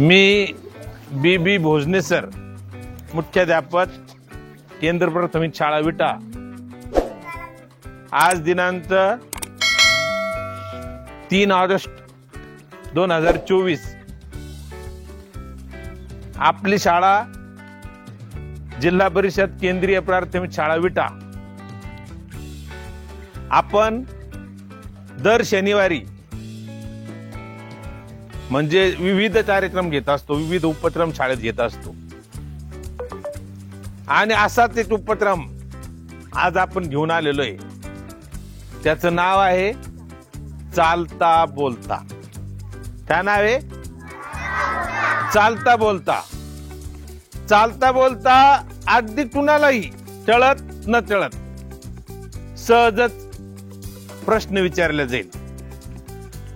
मी बी Bhojane sir, मुख्याध्यापक, केंद्र प्राथमिक शाळा विटा। आज दिनांक 3 ऑगस्ट 2024 आपली शाळा जिल्हा परिषद केंद्रीय प्राथमिक शाळा विटा। आपण दर शनिवारी म्हणजे विविध कार्यक्रम घेत असतो, विविध उपक्रम शाळेत घेत असतो आणि असाच एक उपक्रम आज आपण घेऊन आलेलो आहे। त्याचं नाव आहे चालता बोलता। काय नाव आहे? चालता बोलता। चालता बोलता अगदी कुणालाही टळत न टळत सहजच प्रश्न विचारला जाईल।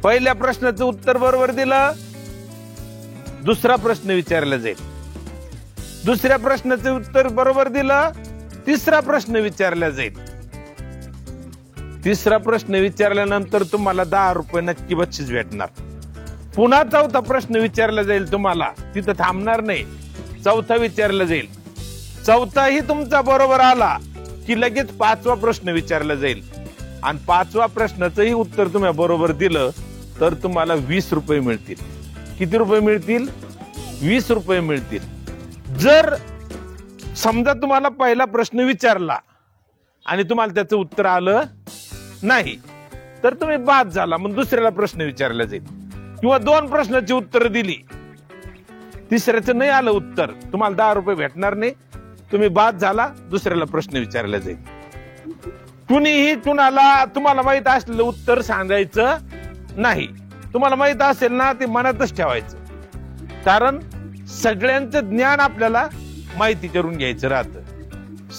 पहिल्या प्रश्नाचं उत्तर बरोबर दिलं, दुसरा प्रश्न विचारला जाईल। दुसऱ्या प्रश्नाचं उत्तर बरोबर दिलं, तिसरा प्रश्न विचारला जाईल। तिसरा प्रश्न विचारल्यानंतर तुम्हाला 10 रुपये नक्की बक्षीस भेटणार। पुन्हा चौथा प्रश्न विचारला जाईल तुम्हाला, तिथं थांबणार नाही, चौथा विचारला जाईल। चौथाही तुमचा बरोबर आला की लगेच 5वा प्रश्न विचारला जाईल आणि 5व्या प्रश्नाचंही उत्तर तुम्ही बरोबर दिलं तर तुम्हाला 20 रुपये मिळतील। किती रुपये मिळतील? 20 रुपये मिळतील। जर समजा तुम्हाला पहिला प्रश्न विचारला आणि तुम्हाला त्याचं उत्तर आलं नाही तर तुम्ही बाद झाला, मग दुसऱ्याला प्रश्न विचारला जाईल। किंवा 2 प्रश्नाची उत्तर दिली, तिसऱ्याचं नाही आलं उत्तर, तुम्हाला 10 रुपये भेटणार नाही, तुम्ही बाद झाला, दुसऱ्याला प्रश्न विचारला जाईल। कुणीही कुणाला तुम्हाला माहित असलेलं उत्तर सांगायचं नाही। तुम्हाला माहित असेल ना, ते मनातच ठेवायचं, कारण सगळ्यांचं ज्ञान आपल्याला माहिती करून घ्यायचं राहतं।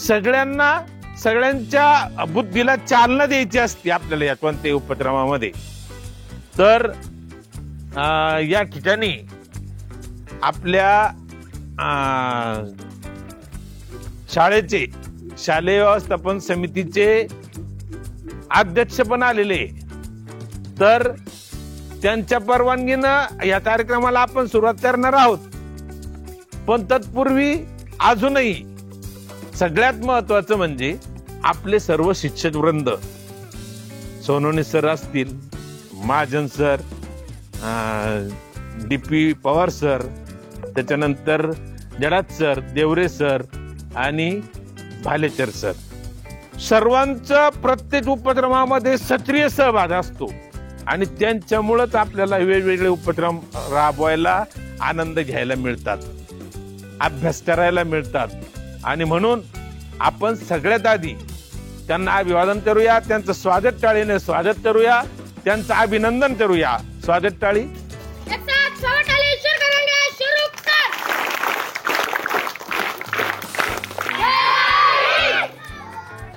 सगळ्यांच्या बुद्धीला चालना द्यायची असते आपल्याला या कोणत्याही उपक्रमामध्ये। तर या ठिकाणी आपल्या शाळेचे शालेय व्यवस्थापन समितीचे अध्यक्ष पण आलेले, तर त्यांच्या परवानगीनं या कार्यक्रमाला आपण सुरुवात करणार आहोत। पण तत्पूर्वी अजूनही सगळ्यात महत्वाचं म्हणजे आपले सर्व शिक्षक वृंद, सोनवणे सर असतील, Mahajan sir, DP Pawar sir, त्याच्यानंतर जडात सर, देवरे सर आणि भालेकर सर, सर्वांचा प्रत्येक उपक्रमामध्ये सक्रिय सहभाग असतो आणि त्यांच्यामुळेच आपल्याला वेगवेगळे उपक्रम राबवायला, आनंद घ्यायला मिळतात, अभ्यास करायला मिळतात। आणि म्हणून आपण सगळ्यात आधी त्यांना अभिवादन करूया, त्यांचं स्वागत टाळीने स्वागत करूया, त्यांचं अभिनंदन करूया। स्वागत टाळी।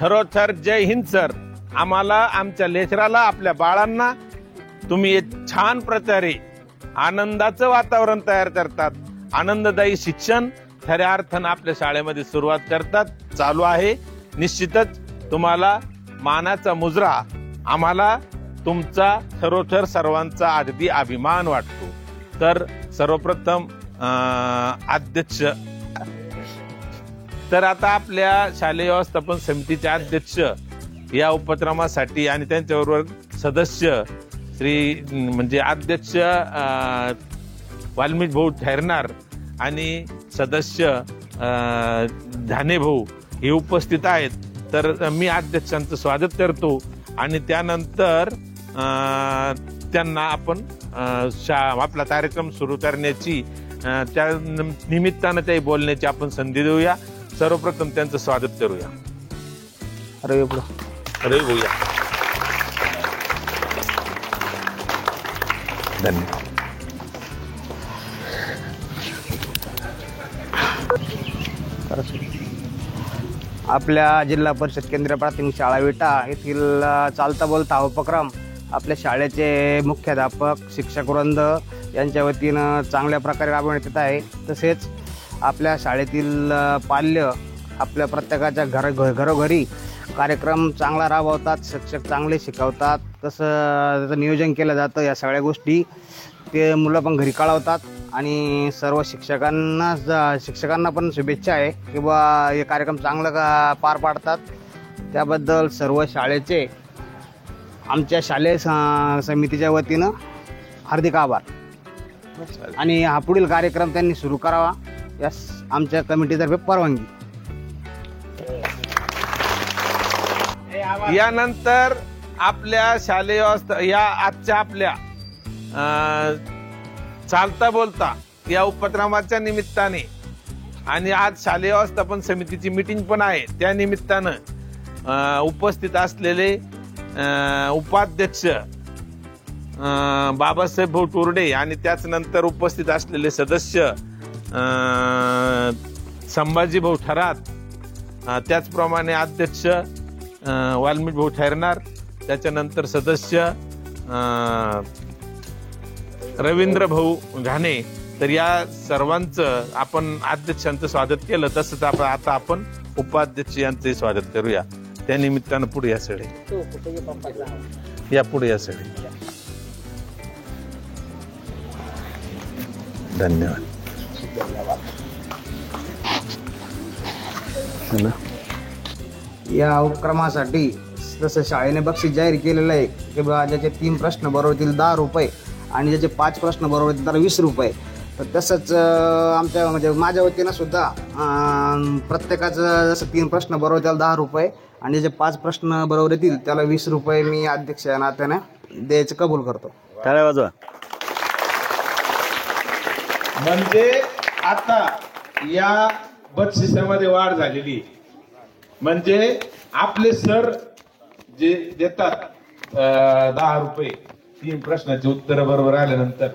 खरोखर जय हिंद सर। आम्हाला, आमच्या लेकराला, आपल्या बाळांना तुम्ही एक छान प्रकारे आनंदाचं वातावरण तयार करतात। आनंददायी शिक्षण खऱ्या अर्थानं आपल्या शाळेमध्ये सुरुवात करतात, चालू आहे। निश्चितच तुम्हाला मानाचा मुजरा, आम्हाला तुमचा खरोखर सर्वांचा अगदी अभिमान वाटतो। तर सर्वप्रथम अध्यक्ष, तर आता आपल्या शालेय व्यवस्थापन समितीचे अध्यक्ष या उपक्रमासाठी आणि त्यांच्याबरोबर सदस्य श्री म्हणजे अध्यक्ष वाल्मिक भाऊ ठेरणार आणि सदस्य धाने भाऊ हे उपस्थित आहेत। तर मी अध्यक्षांचं स्वागत करतो आणि त्यानंतर त्यांना आपण आपला कार्यक्रम सुरू करण्याची, त्या निमित्तानं काही बोलण्याची आपण संधी देऊया। सर्वप्रथम त्यांचं स्वागत करूया। अरे बोलूया। धन्यवाद। आपल्या जिल्हा परिषद केंद्रीय प्राथमिक शाळा विटा येथील चालता बोलता हा उपक्रम आपल्या शाळेचे मुख्याध्यापक, शिक्षक वृंद यांच्या वतीनं चांगल्या प्रकारे राबवण्यात येत आहे। तसेच आपल्या शाळेतील पाल्य आपल्या प्रत्येकाच्या घरोघरी कार्यक्रम चांगला राबवतात, शिक्षक चांगले शिकवतात, कसं त्याचं नियोजन केलं जातं, या सगळ्या गोष्टी ते मुलं पण घरी कळवतात. आणि सर्व शिक्षकांना पण शुभेच्छा आहे की बा हे कार्यक्रम चांगलं पार पाडतात. त्याबद्दल सर्व शाळेचे आमच्या शालेय समितीच्या वतीनं हार्दिक आभार. आणि हा पुढील कार्यक्रम त्यांनी सुरू करावा यास आमच्या कमिटीतर्फे परवानगी. यानंतर आपल्या शालेय या आजच्या आपल्या चालता बोलता या उपक्रमाच्या निमित्ताने आणि आज शालेय व्यवस्थापन समितीची मीटिंग पण आहे, त्या निमित्तानं उपस्थित असलेले उपाध्यक्ष बाबासाहेब भाऊ टोरडे आणि त्याच नंतर उपस्थित असलेले सदस्य संभाजी भाऊ थरात, त्याचप्रमाणे अध्यक्ष वाल्मिक भाऊ ठरणार, त्याच्यानंतर सदस्य रवींद्र भाऊ घाणे. तर या सर्वांचं आपण अध्यक्षांचं स्वागत केलं, तसंच आता आपण उपाध्यक्ष यांचंही स्वागत करूया. त्या निमित्तानं पुढे या सगळे या पुढे या सगळे. धन्यवाद. या उपक्रमासाठी जसं शाळेने बक्षीस जाहीर केलेलं आहे की बा ज्याचे 3 प्रश्न बरोबर येतील 10 रुपये आणि ज्याचे 5 प्रश्न बरोबर येतील त्याला 20 रुपये. तर तसंच आमच्या म्हणजे माझ्या वतीनं सुद्धा प्रत्येकाचं जसं 3 प्रश्न बरोबर त्याला 10 रुपये आणि ज्याचे 5 प्रश्न बरोबर येतील त्याला 20 रुपये मी अध्यक्ष या नात्याने द्यायचं कबूल करतो. टाळ्या वाजवा. म्हणजे आता या बक्षिसामध्ये वाढ झालेली, म्हणजे आपले सर जे देतात 10 रुपये 3 प्रश्नाचे उत्तर बरोबर आल्यानंतर,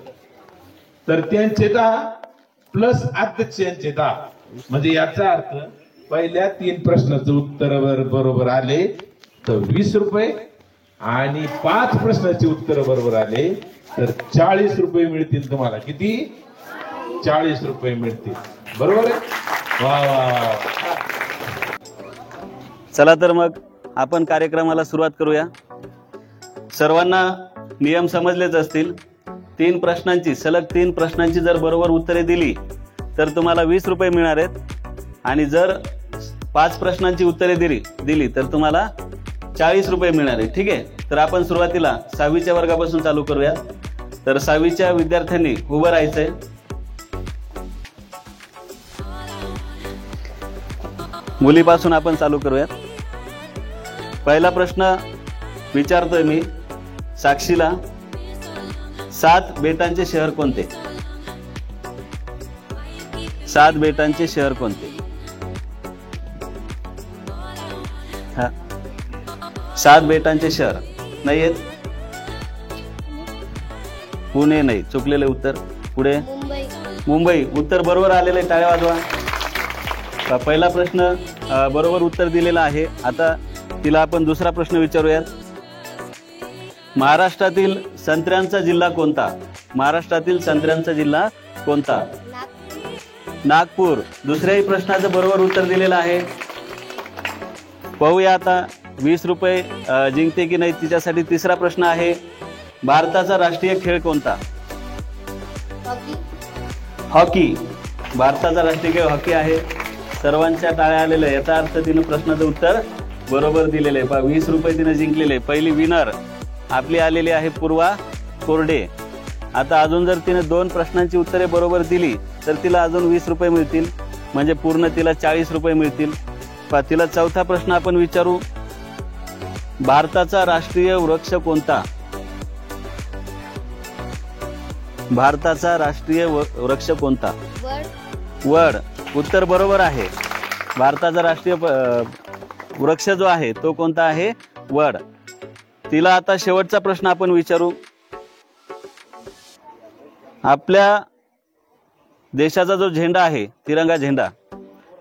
तर त्यांचे 10 प्लस अध्यक्ष यांचे 10, म्हणजे याचा अर्थ पहिल्या 3 प्रश्नाचं उत्तर बरोबर आले तर 20 रुपये आणि 5 प्रश्नाचे उत्तर बरोबर आले तर 40 रुपये मिळतील तुम्हाला. किती? 40 रुपये मिळतील. बरोबर आहे? वा वा. चला तर मग आपण कार्यक्रमाला सुरुवात करूया. सर्वांना नियम समजलेच असतील. 3 प्रश्नांची सलग 3 प्रश्नांची जर बरोबर उत्तरे दिली तर तुम्हाला 20 रुपये मिळणार आहेत आणि जर 5 प्रश्नांची उत्तरे दिली तर तुम्हाला 40 रुपये मिळणार आहेत. ठीक आहे. तर आपण सुरुवातीला 6वीच्या वर्गापासून चालू करूया. तर 6वीच्या विद्यार्थ्यांनी उभं राहायचंय. मुलीपासून आपण चालू करूयात. पहिला प्रश्न विचारतोय मी साक्षीला. 7 बेटांचे शहर कोणते? 7 बेटांचे शहर कोणते? 7 बेटांचे शहर नाही आहेत. पुणे नाही, चुकलेले उत्तर. पुढे मुंबई. उत्तर बरोबर आलेले, टाळ्या वाजवा. पहिला प्रश्न बरोबर उत्तर दिलेला आहे. आता तिला आपण दुसरा प्रश्न विचारूयात. महाराष्ट्रातील संत्र्यांचा जिल्हा कोणता? महाराष्ट्रातील संत्र्यांचा जिल्हा कोणता? नागपूर. दुसऱ्याही प्रश्नाचं बरोबर उत्तर दिलेलं आहे. पाहूया आता 20 रुपये जिंकते की नाही तिच्यासाठी. तिसरा प्रश्न आहे. भारताचा राष्ट्रीय खेळ कोणता? हॉकी. भारताचा राष्ट्रीय खेळ हॉकी आहे. सर्वांच्या टाळ्या आलेल्या. याचा अर्थ तिनं प्रश्नाचं उत्तर बरोबर दिलेलं आहे. 20 रुपये तिने जिंकलेले. पहिली विनर आपली आलेली आहे पूर्वा कोरडे. आता अजून जर तिने 2 प्रश्नांची उत्तरे बरोबर दिली तर तिला अजून 20 रुपये मिळतील, म्हणजे पूर्ण तिला 40 रुपये मिळतील. तिला चौथा प्रश्न आपण विचारू. भारताचा राष्ट्रीय वृक्ष कोणता? भारताचा राष्ट्रीय वृक्ष कोणता? वड. उत्तर बरोबर आहे. भारताचा राष्ट्रीय वृक्ष जो आहे तो कोणता आहे? वड. तिला आता शेवटचा प्रश्न आपण विचारू. आपल्या देशाचा जो झेंडा आहे, तिरंगा झेंडा,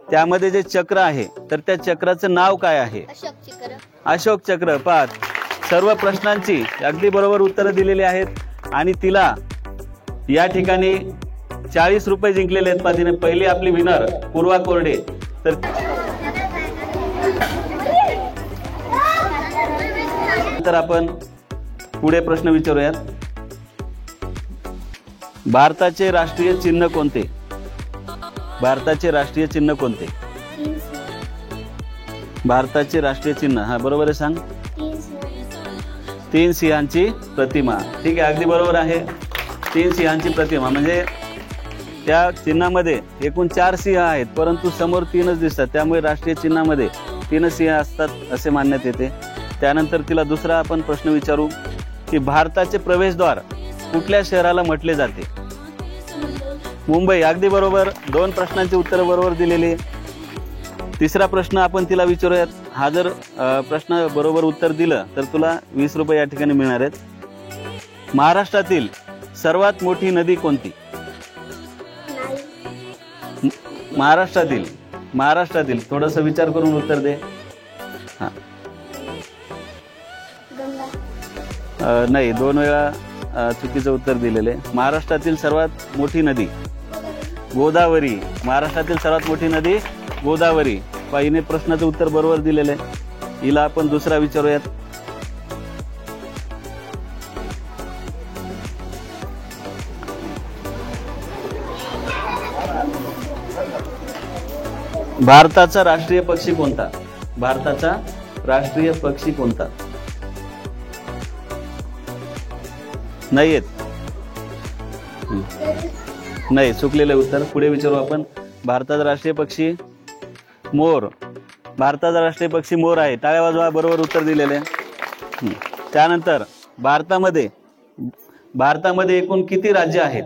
त्यामध्ये जे चक्र आहे तर त्या चक्राचं नाव काय आहे? अशोक चक्र. 5 सर्व प्रश्नांची अगदी बरोबर उत्तरं दिलेली आहेत आणि तिला या ठिकाणी 40 रुपये जिंकलेले आहेत. तिने पहिली आपली विनर पूर्वा कोरडे. तर तर आपण पुढे प्रश्न विचारूयात. भारताचे राष्ट्रीय चिन्ह कोणते? भारताचे राष्ट्रीय चिन्ह कोणते? भारताचे राष्ट्रीय चिन्ह, हा बरोबर आहे, सांग. 3 सिंहांची प्रतिमा. ठीक आहे, अगदी बरोबर आहे. 3 सिंहांची प्रतिमा म्हणजे त्या चिन्हामध्ये एकूण 4 सिंह आहेत, परंतु समोर 3च दिसतात, त्यामुळे राष्ट्रीय चिन्हामध्ये 3 सिंह असतात असे मानण्यात येते. त्यानंतर तिला दुसरा आपण प्रश्न विचारू की भारताचे प्रवेशद्वार कुठल्या शहराला म्हटले जाते? मुंबई. अगदी बरोबर. 2 प्रश्नांची उत्तरं बरोबर दिलेली. तिसरा प्रश्न आपण तिला विचारूयात. हा जर प्रश्न बरोबर उत्तर दिलं तर तुला 20 रुपये या ठिकाणी मिळणार आहेत. महाराष्ट्रातील सर्वात मोठी नदी कोणती? महाराष्ट्रातील थोडंसं विचार करून उत्तर दे. हा, नाही, 2 वेळा चुकीचं उत्तर दिलेले. महाराष्ट्रातील सर्वात मोठी नदी गोदावरी. महाराष्ट्रातील सर्वात मोठी नदी गोदावरी. हिने प्रश्नाचं उत्तर बरोबर दिलेलं आहे. हिला आपण दुसरा विचारूयात. भारताचा राष्ट्रीय पक्षी कोणता? भारताचा राष्ट्रीय पक्षी कोणता? नाही येत. नाही, चुकलेलं उत्तर. पुढे विचारू आपण. भारताचा राष्ट्रीय पक्षी मोर. भारताचा राष्ट्रीय पक्षी मोर आहे. टाळ्या वाजवा. बरोबर उत्तर दिलेले. त्यानंतर भारतामध्ये एकूण किती राज्य आहेत?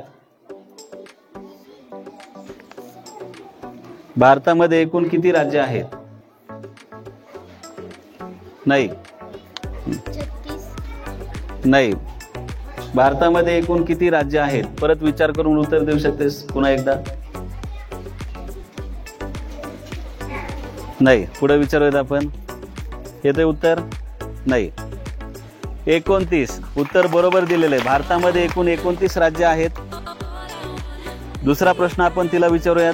भारतामध्ये एकूण किती राज्य आहेत? नाही. नाही, भारतामध्ये एकूण किती राज्य आहेत? परत विचार करून उत्तर देऊ शकतेस पुन्हा एकदा. नाही. पुढे विचारूयात आपण. येते उत्तर? नाही. 29 उत्तर बरोबर दिलेलं आहे. भारतामध्ये एकूण 29 राज्य आहेत. दुसरा प्रश्न आपण तिला विचारूयात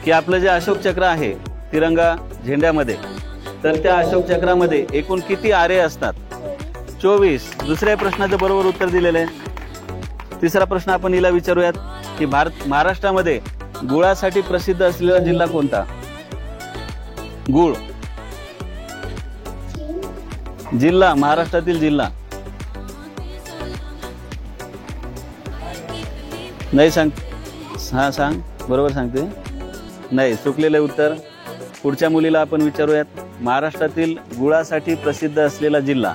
की आपलं जे अशोक चक्र आहे तिरंगा झेंड्यामध्ये, तर त्या अशोक चक्रामध्ये एकूण किती आरे असतात? 24. दुसऱ्या प्रश्नाचं बरोबर उत्तर दिलेलं आहे. तिसरा प्रश्न आपण हिला विचारूयात की महाराष्ट्रामध्ये गुळासाठी प्रसिद्ध असलेला जिल्हा कोणता? गुळ जिल्हा, महाराष्ट्रातील जिल्हा. नाही सांग. हा सांग. बरोबर सांगते. नाही, चुकलेलं उत्तर. पुढच्या मुलीला आपण विचारूयात. महाराष्ट्रातील गुळासाठी प्रसिद्ध असलेला जिल्हा.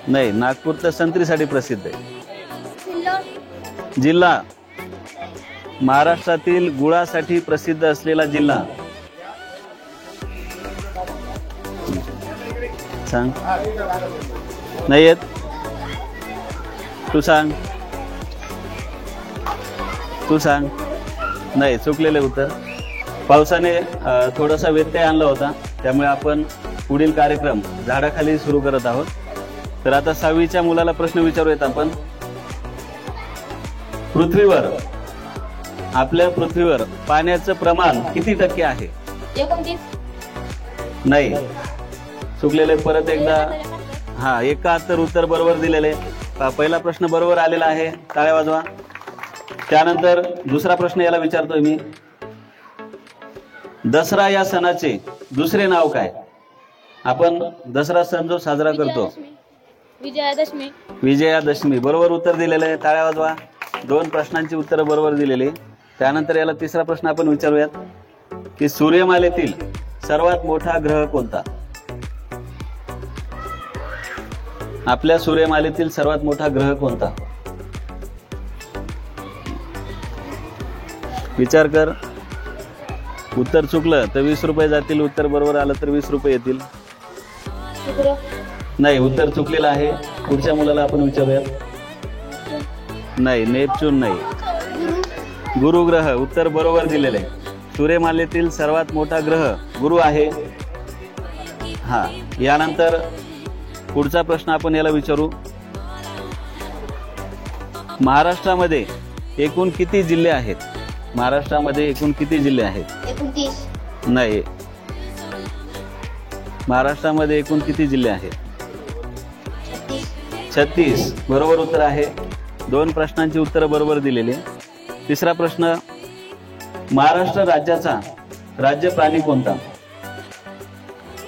नाही, नागपूर तर संत्रीसाठी प्रसिद्ध आहे. जिल्हा, महाराष्ट्रातील गुळासाठी प्रसिद्ध असलेला जिल्हा सांग. नाही येत. तू सांग. नाही, चुकलेले उत्तर. पावसाने थोडासा व्यत्यय आणला होता, त्यामुळे आपण पुढील कार्यक्रम झाडाखाली सुरू करत आहोत. तर आता 6वीच्या मुलाला प्रश्न विचारूयात आपण. आपल्या पृथ्वीवर पाण्याचं प्रमाण किती टक्के आहे? 29. नाही, चुकलेले. परत एकदा. हा, 71 उत्तर बरोबर दिलेले. पहिला प्रश्न बरोबर आलेला आहे. टाळ्या वाजवा. त्यानंतर दुसरा प्रश्न याला विचारतोय मी. दसरा या सणाचे दुसरे नाव काय? आपण दसरा सण जो साजरा करतो, विजयादशमी. बरोबर उत्तर दिलेलं आहे. टाळ्या वाजवा. 2 प्रश्नांची उत्तरं बरोबर दिलेली. त्यानंतर याला तिसरा प्रश्न आपण विचारूयात की सूर्यमालेतील सर्वात मोठा ग्रह कोणता? आपल्या सूर्यमालेतील सर्वात मोठा ग्रह कोणता? विचार कर. उत्तर चुकलं तर 20 रुपये जातील. उत्तर बरोबर आलं तर 20 रुपये येतील. नाही, उत्तर चुकलेलं आहे. पुढच्या मुलाला आपण विचारूयात. नाही, नेपच्यून नाही, गुरुग्रह. उत्तर बरोबर दिलेलं आहे. सूर्यमालेतील सर्वात मोठा ग्रह गुरु आहे. हा, यानंतर पुढचा प्रश्न आपण याला विचारू. महाराष्ट्रामध्ये एकूण किती जिल्हे आहेत? महाराष्ट्रामध्ये एकूण किती जिल्हे आहेत? 29. नाही, महाराष्ट्रामध्ये एकूण किती जिल्हे आहेत? 36. बरोबर उत्तर आहे. 2 प्रश्नांची उत्तरं बरोबर दिलेली. तिसरा प्रश्न, महाराष्ट्र राज्याचा राज्य प्राणी कोणता?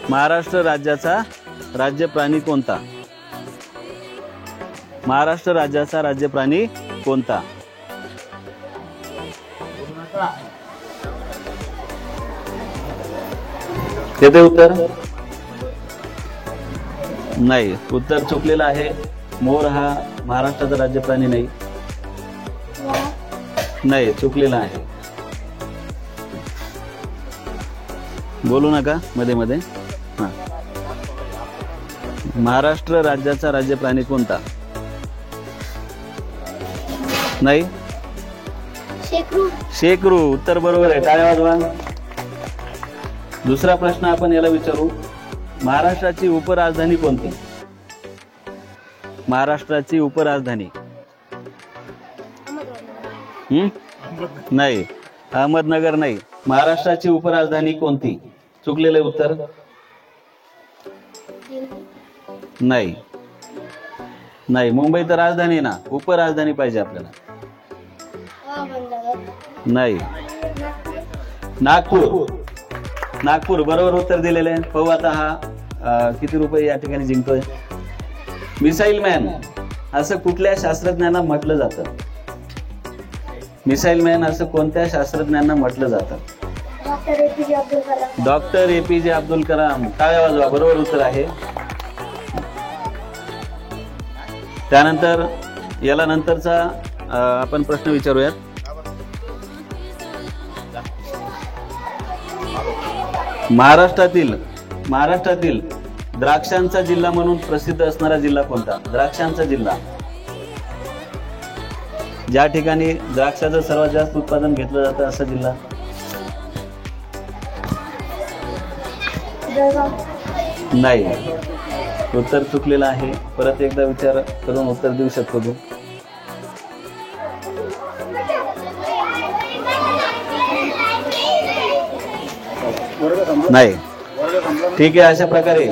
महाराष्ट्र राज्याचा राज्य प्राणी कोणता? महाराष्ट्र राज्याचा राज्य प्राणी कोणता? येते उत्तर? नाही, उत्तर चुकलेलं आहे. मोर हा महाराष्ट्राचा राज्य प्राणी नाही. नाही, चुकलेला आहे. बोलू नका मध्ये मध्ये. हा, महाराष्ट्र राज्याचा राज्य प्राणी कोणता? नाही, शेकरू. उत्तर बरोबर आहे. टाळ्या वाजवा. दुसरा प्रश्न आपण याला विचारू, महाराष्ट्राची उपराजधानी कोणती? महाराष्ट्राची उपराजधानी? नाही, अहमदनगर नाही. महाराष्ट्राची उपराजधानी कोणती? चुकलेले उत्तर. नाही, नाही, मुंबई तर राजधानी आहे ना, उपराजधानी पाहिजे आपल्याला. नाही, नागपूर. नागपूर बरोबर उत्तर दिलेले आहे. पाहू आता हा किती रुपये या ठिकाणी जिंकतोय. मिसाईल मॅन असं कुठल्या शास्त्रज्ञांना म्हटलं जातं? मिसाईल मॅन असं कोणत्या शास्त्रज्ञांना म्हटलं जातं? Doctor APJ Abdul Kalam. टाळ्या वाजवा. बरोबर उत्तर आहे. त्यानंतर याला नंतरचा आपण प्रश्न विचारूयात. महाराष्ट्रातील द्राक्षांचा जिल्हा म्हणून प्रसिद्ध असणारा जिल्हा कोणता? द्राक्षांचा जिल्हा, ज्या ठिकाणी द्राक्षाचं सर्वात जास्त उत्पादन घेतलं जातं असा जिल्हा? नाही, उत्तर चुकलेलं आहे. परत एकदा विचार करून उत्तर देऊ शकतो तू. नाही, ठीक आहे. अशा प्रकारे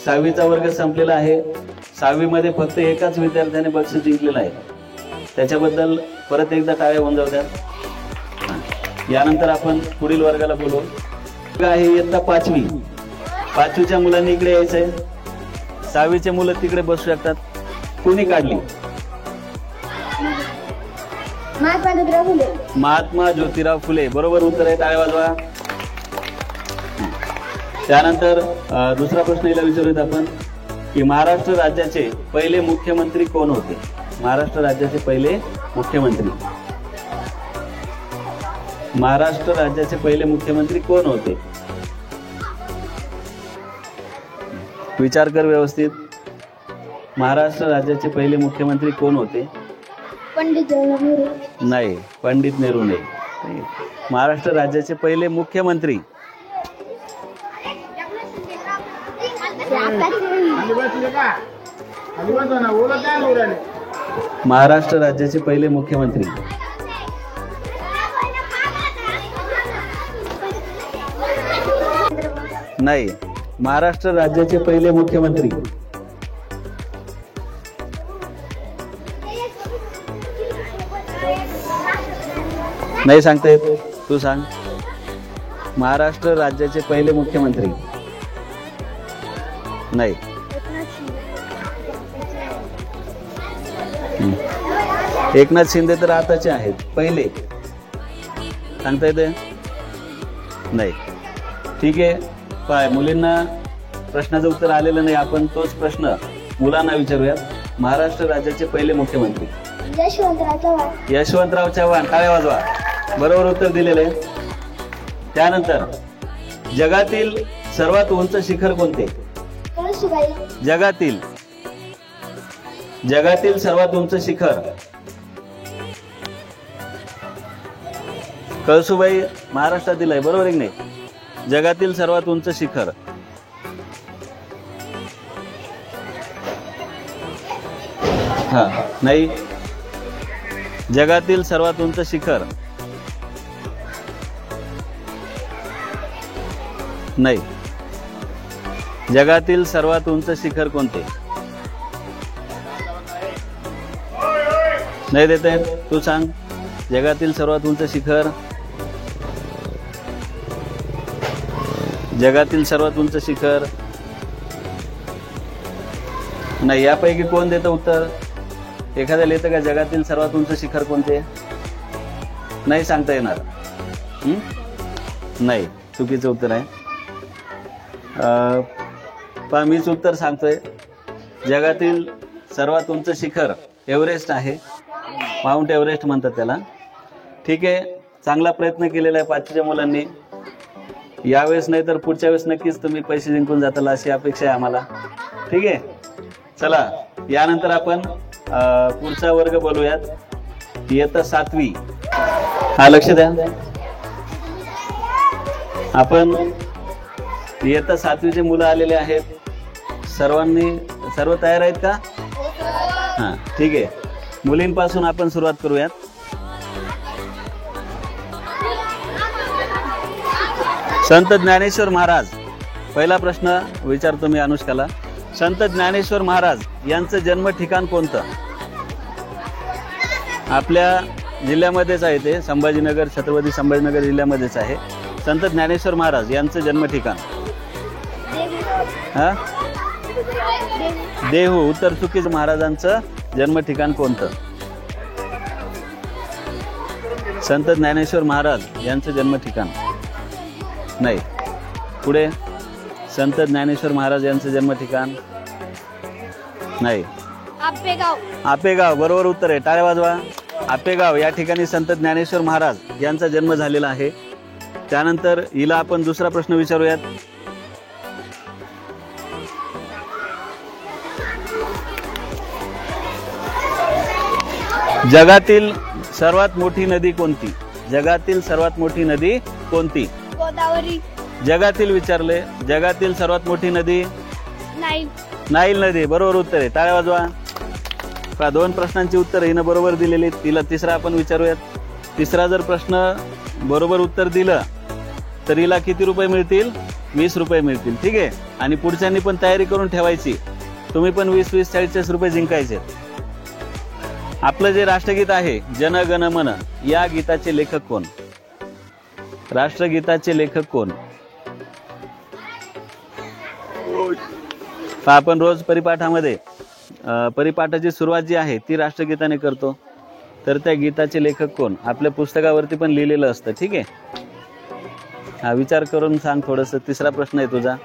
6वीचा वर्ग संपलेला आहे. 6वी मध्ये फक्त एकाच विद्यार्थ्याने बक्षीस जिंकलेलं आहे. त्याच्याबद्दल परत एकदा टाळ्या होऊन जाऊ द्या. यानंतर आपण पुढील वर्गाला बोलू. आहे इयत्ता 5वी. 5वीच्या मुलांनी इकडे यायचंय. 6वीचे मुलं तिकडे बसू शकतात. कोणी काढली? महात्मा ज्योतिराव फुले. बरोबर उत्तर आहे. टाळ्या वाजवा. त्यानंतर दुसरा प्रश्न याला विचारूयात आपण की महाराष्ट्र राज्याचे पहिले मुख्यमंत्री कोण होते? महाराष्ट्र राज्याचे पहिले मुख्यमंत्री. महाराष्ट्र राज्याचे पहिले मुख्यमंत्री कोण होते? विचार कर व्यवस्थित. महाराष्ट्र राज्याचे पहिले मुख्यमंत्री कोण होते? पंडित जवाहरलाल नेहरू. नाही, पंडित नेहरू नाही. महाराष्ट्र राज्याचे पहिले मुख्यमंत्री महाराष्ट्र राज्याचे पहिले मुख्यमंत्री नाही. महाराष्ट्र राज्याचे पहिले मुख्यमंत्री नाही सांगता येत. तू सांग. महाराष्ट्र राज्याचे पहिले मुख्यमंत्री नाही. एकनाथ शिंदे तर आताचे आहेत. पहिले सांगता येते? नाही. ठीक आहे. पाय मुलींना प्रश्नाचं उत्तर आलेलं नाही. आपण तोच प्रश्न मुलांना विचारूयात. महाराष्ट्र राज्याचे पहिले मुख्यमंत्री यशवंतराव चव्हाण. यशवंतराव चव्हाण. टाळ्या वाजवा. बरोबर उत्तर दिलेलं आहे. त्यानंतर जगातील सर्वात उंच शिखर कोणते? कळसुबाई. जगातील सर्वात उंच शिखर कळसुबाई महाराष्ट्रातील आहे. बरोबर आहे की नाही? जगातील सर्वात उंच शिखर हा नाही. जगातील सर्वात उंच शिखर नाही. जगातील सर्वात उंच शिखर कोणते? नाही देते, तू सांग. जगातील सर्वात उंच शिखर, जगातील सर्वात उंच शिखर. नाही, यापैकी कोण देतं उत्तर? एखाद्याला येतं का जगातील सर्वात उंच शिखर कोणते? नाही सांगता येणार. नाही, चुकीचं उत्तर आहे. पहा, मीच उत्तर सांगतोय. जगातील सर्वात उंच शिखर एव्हरेस्ट आहे. माउंट एव्हरेस्ट म्हणतात त्याला. ठीक आहे, चांगला प्रयत्न केलेला आहे 5वीच्या मुलांनी. यावेळेस नाही तर पुढच्या वेळेस नक्कीच तुम्ही पैसे जिंकून जाताल अशी अपेक्षा आहे आम्हाला. ठीक आहे, चला यानंतर आपण पुढचा वर्ग बोलूयात. इयत्ता 7वी. हा, लक्ष द्या. आपण इयत्ता 7वीचे मुलं आलेले आहेत. सर्व तयार आहेत का? हा, ठीक आहे. मुलींपासून आपण सुरुवात करूयात. संत ज्ञानेश्वर महाराज. पहिला प्रश्न विचारतो मी अनुष्काला. संत ज्ञानेश्वर महाराज यांचं जन्म ठिकाण कोणतं? आपल्या जिल्ह्यामध्येच आहे ते, संभाजीनगर, छत्रपती संभाजीनगर जिल्ह्यामध्येच आहे. संत ज्ञानेश्वर महाराज यांचं जन्म ठिकाण. हा, देहू. उत्तर चुकीचं. महाराजांचं जन्म ठिकाण कोणतं? संत ज्ञानेश्वर महाराज यांचं जन्म ठिकाण नाही. पुढे, संत ज्ञानेश्वर महाराज यांचं जन्म ठिकाण नाही. आपेगाव. बरोबर उत्तर आहे. टाळ्या वाजवा. आपेगाव या ठिकाणी संत ज्ञानेश्वर महाराज यांचा जन्म झालेला आहे. त्यानंतर हिला आपण दुसरा प्रश्न विचारूयात. जगातील सर्वात मोठी नदी कोणती? जगातील सर्वात मोठी नदी कोणती? गोदावरी. जगातील विचारले. जगातील सर्वात मोठी नदी नाईल. नाईल नदी. बरोबर उत्तर आहे. टाळ्या वाजवा. 2 प्रश्नांची उत्तर हिनं बरोबर दिलेली. तिला तिसरा आपण विचारूयात. तिसरा जर प्रश्न बरोबर उत्तर दिलं तर हिला किती रुपये मिळतील? 20 रुपये मिळतील. ठीक आहे, आणि पुढच्यांनी पण तयारी करून ठेवायची. तुम्ही पण 20-20, 40-40 रुपये जिंकायचे. आपलं जे राष्ट्रगीत आहे जन गण मन, या गीताचे लेखक कोण? राष्ट्रगीताचे लेखक कोण? आपण रोज परिपाठामध्ये परिपाठाची सुरुवात जी आहे ती राष्ट्रगीताने करतो. तर त्या गीताचे लेखक कोण? आपल्या पुस्तकावरती पण लिहिलेलं असतं. ठीक आहे, हा विचार करून सांग थोडंसं. तिसरा प्रश्न आहे तुझा.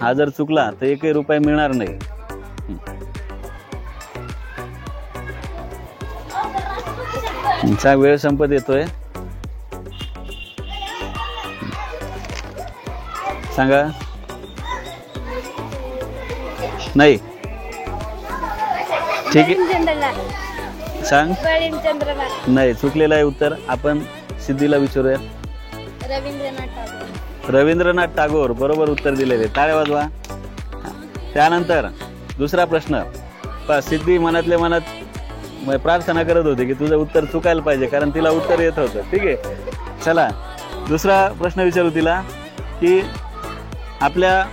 हा जर चुकला तर 1 रुपये मिळणार नाही. वेळ संपत येतोय. सांगा. नाही, ठीक आहे, सांग. नाही, चुकलेलं आहे उत्तर. आपण सिद्धीला विचारूया. रवींद्रनाथ टागोर. बरोबर उत्तर दिलेले. टाळ्या वाजवा. त्यानंतर दुसरा प्रश्न. सिद्धी मनातल्या मनात प्रार्थना करत होते की तुझं उत्तर चुकायला पाहिजे, कारण तिला उत्तर येत होतं. ठीक आहे, चला दुसरा प्रश्न विचारू तिला की आपल्या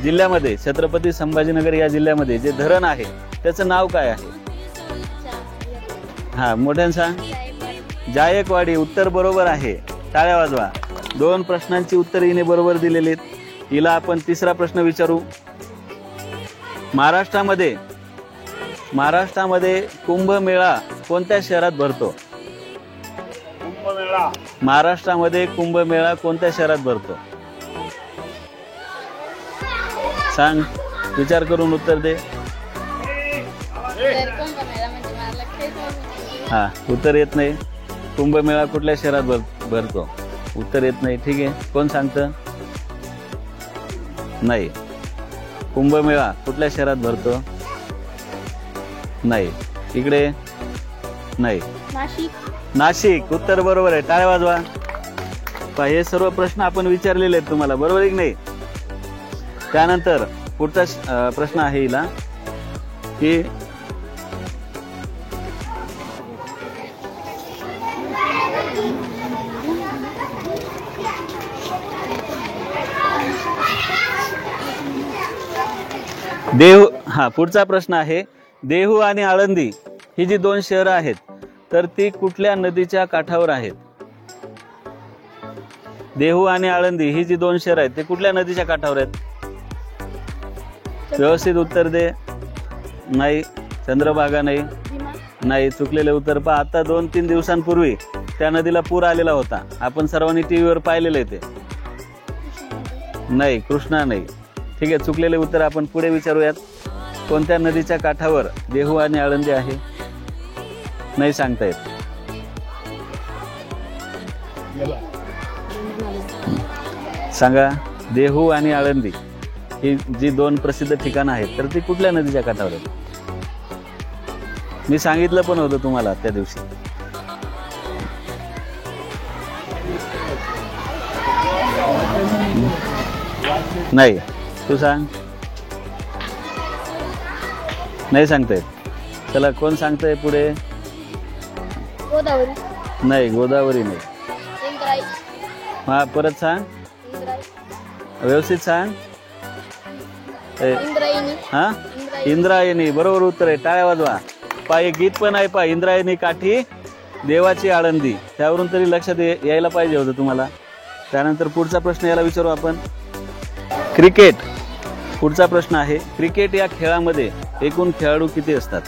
जिल्ह्यामध्ये, छत्रपती संभाजीनगर या जिल्ह्यामध्ये जे धरण आहे त्याचं नाव काय आहे? हा, मोठ्यानं सांग. जायकवाडी. उत्तर बरोबर आहे. टाळ्या वाजवा. 2 प्रश्नांची उत्तर हिने बरोबर दिलेली आहेत. हिला आपण तिसरा प्रश्न विचारू. महाराष्ट्रामध्ये कुंभमेळा कोणत्या शहरात भरतो? महाराष्ट्रामध्ये कुंभमेळा कोणत्या शहरात भरतो? सांग, विचार करून उत्तर दे. हा, उत्तर येत नाही. कुंभमेळा कुठल्या शहरात भरतो? उत्तर येत नाही. ठीक आहे, कोण सांगतं? नाही. कुंभमेळा कुठल्या शहरात भरतो? नाही. इकडे नाही. नाशिक. उत्तर बरोबर आहे. टाळ्या वाजवा. हे सर्व प्रश्न आपण विचारलेले आहेत तुम्हाला, बरोबर आहे की नाही? त्यानंतर पुढचा प्रश्न आहे हिला की पुढचा प्रश्न आहे, देहू आणि आळंदी ही जी दोन शहरं आहेत तर ती कुठल्या नदीच्या काठावर आहेत? देहू आणि आळंदी ही जी दोन शहरं आहेत ते कुठल्या नदीच्या काठावर आहेत? व्यवस्थित उत्तर दे. नाही. चंद्रभागा नाही. नाही. चुकलेले उत्तर पहा. आता 2-3 दिवसांपूर्वी त्या नदीला पूर आलेला होता, आपण सर्वांनी टीव्हीवर पाहिलेले ते. नाही. कृष्णा नाही. ठीक आहे, चुकलेले उत्तर आपण पुढे विचारूयात. कोणत्या नदीच्या काठावर देहू आणि आळंदी आहे? नाही सांगता येत. सांगा. देहू आणि आळंदी ही जी दोन प्रसिद्ध ठिकाणं आहेत तर ती कुठल्या नदीच्या काठावर आहेत? मी सांगितलं पण होतं तुम्हाला त्या दिवशी. नाही. तू सांग. नाही सांगता येत. चला, कोण सांगताय पुढे? गोदावरी. नाही. गोदावरी नाही. इंद्रायणी. हा, परत सांग. व्यवस्थित सांग. इंद्रायणी. हा, इंद्रायणी. बरोबर उत्तर आहे. टाळ्या वाजवा. पा, एक गीत पण आहे पा, इंद्रायणी काठी देवाची आळंदी. त्यावरून तरी लक्षात यायला पाहिजे होतं तुम्हाला. त्यानंतर पुढचा प्रश्न याला विचारू आपण. क्रिकेट. पुढचा प्रश्न आहे, क्रिकेट या खेळामध्ये एकूण खेळाडू किती असतात?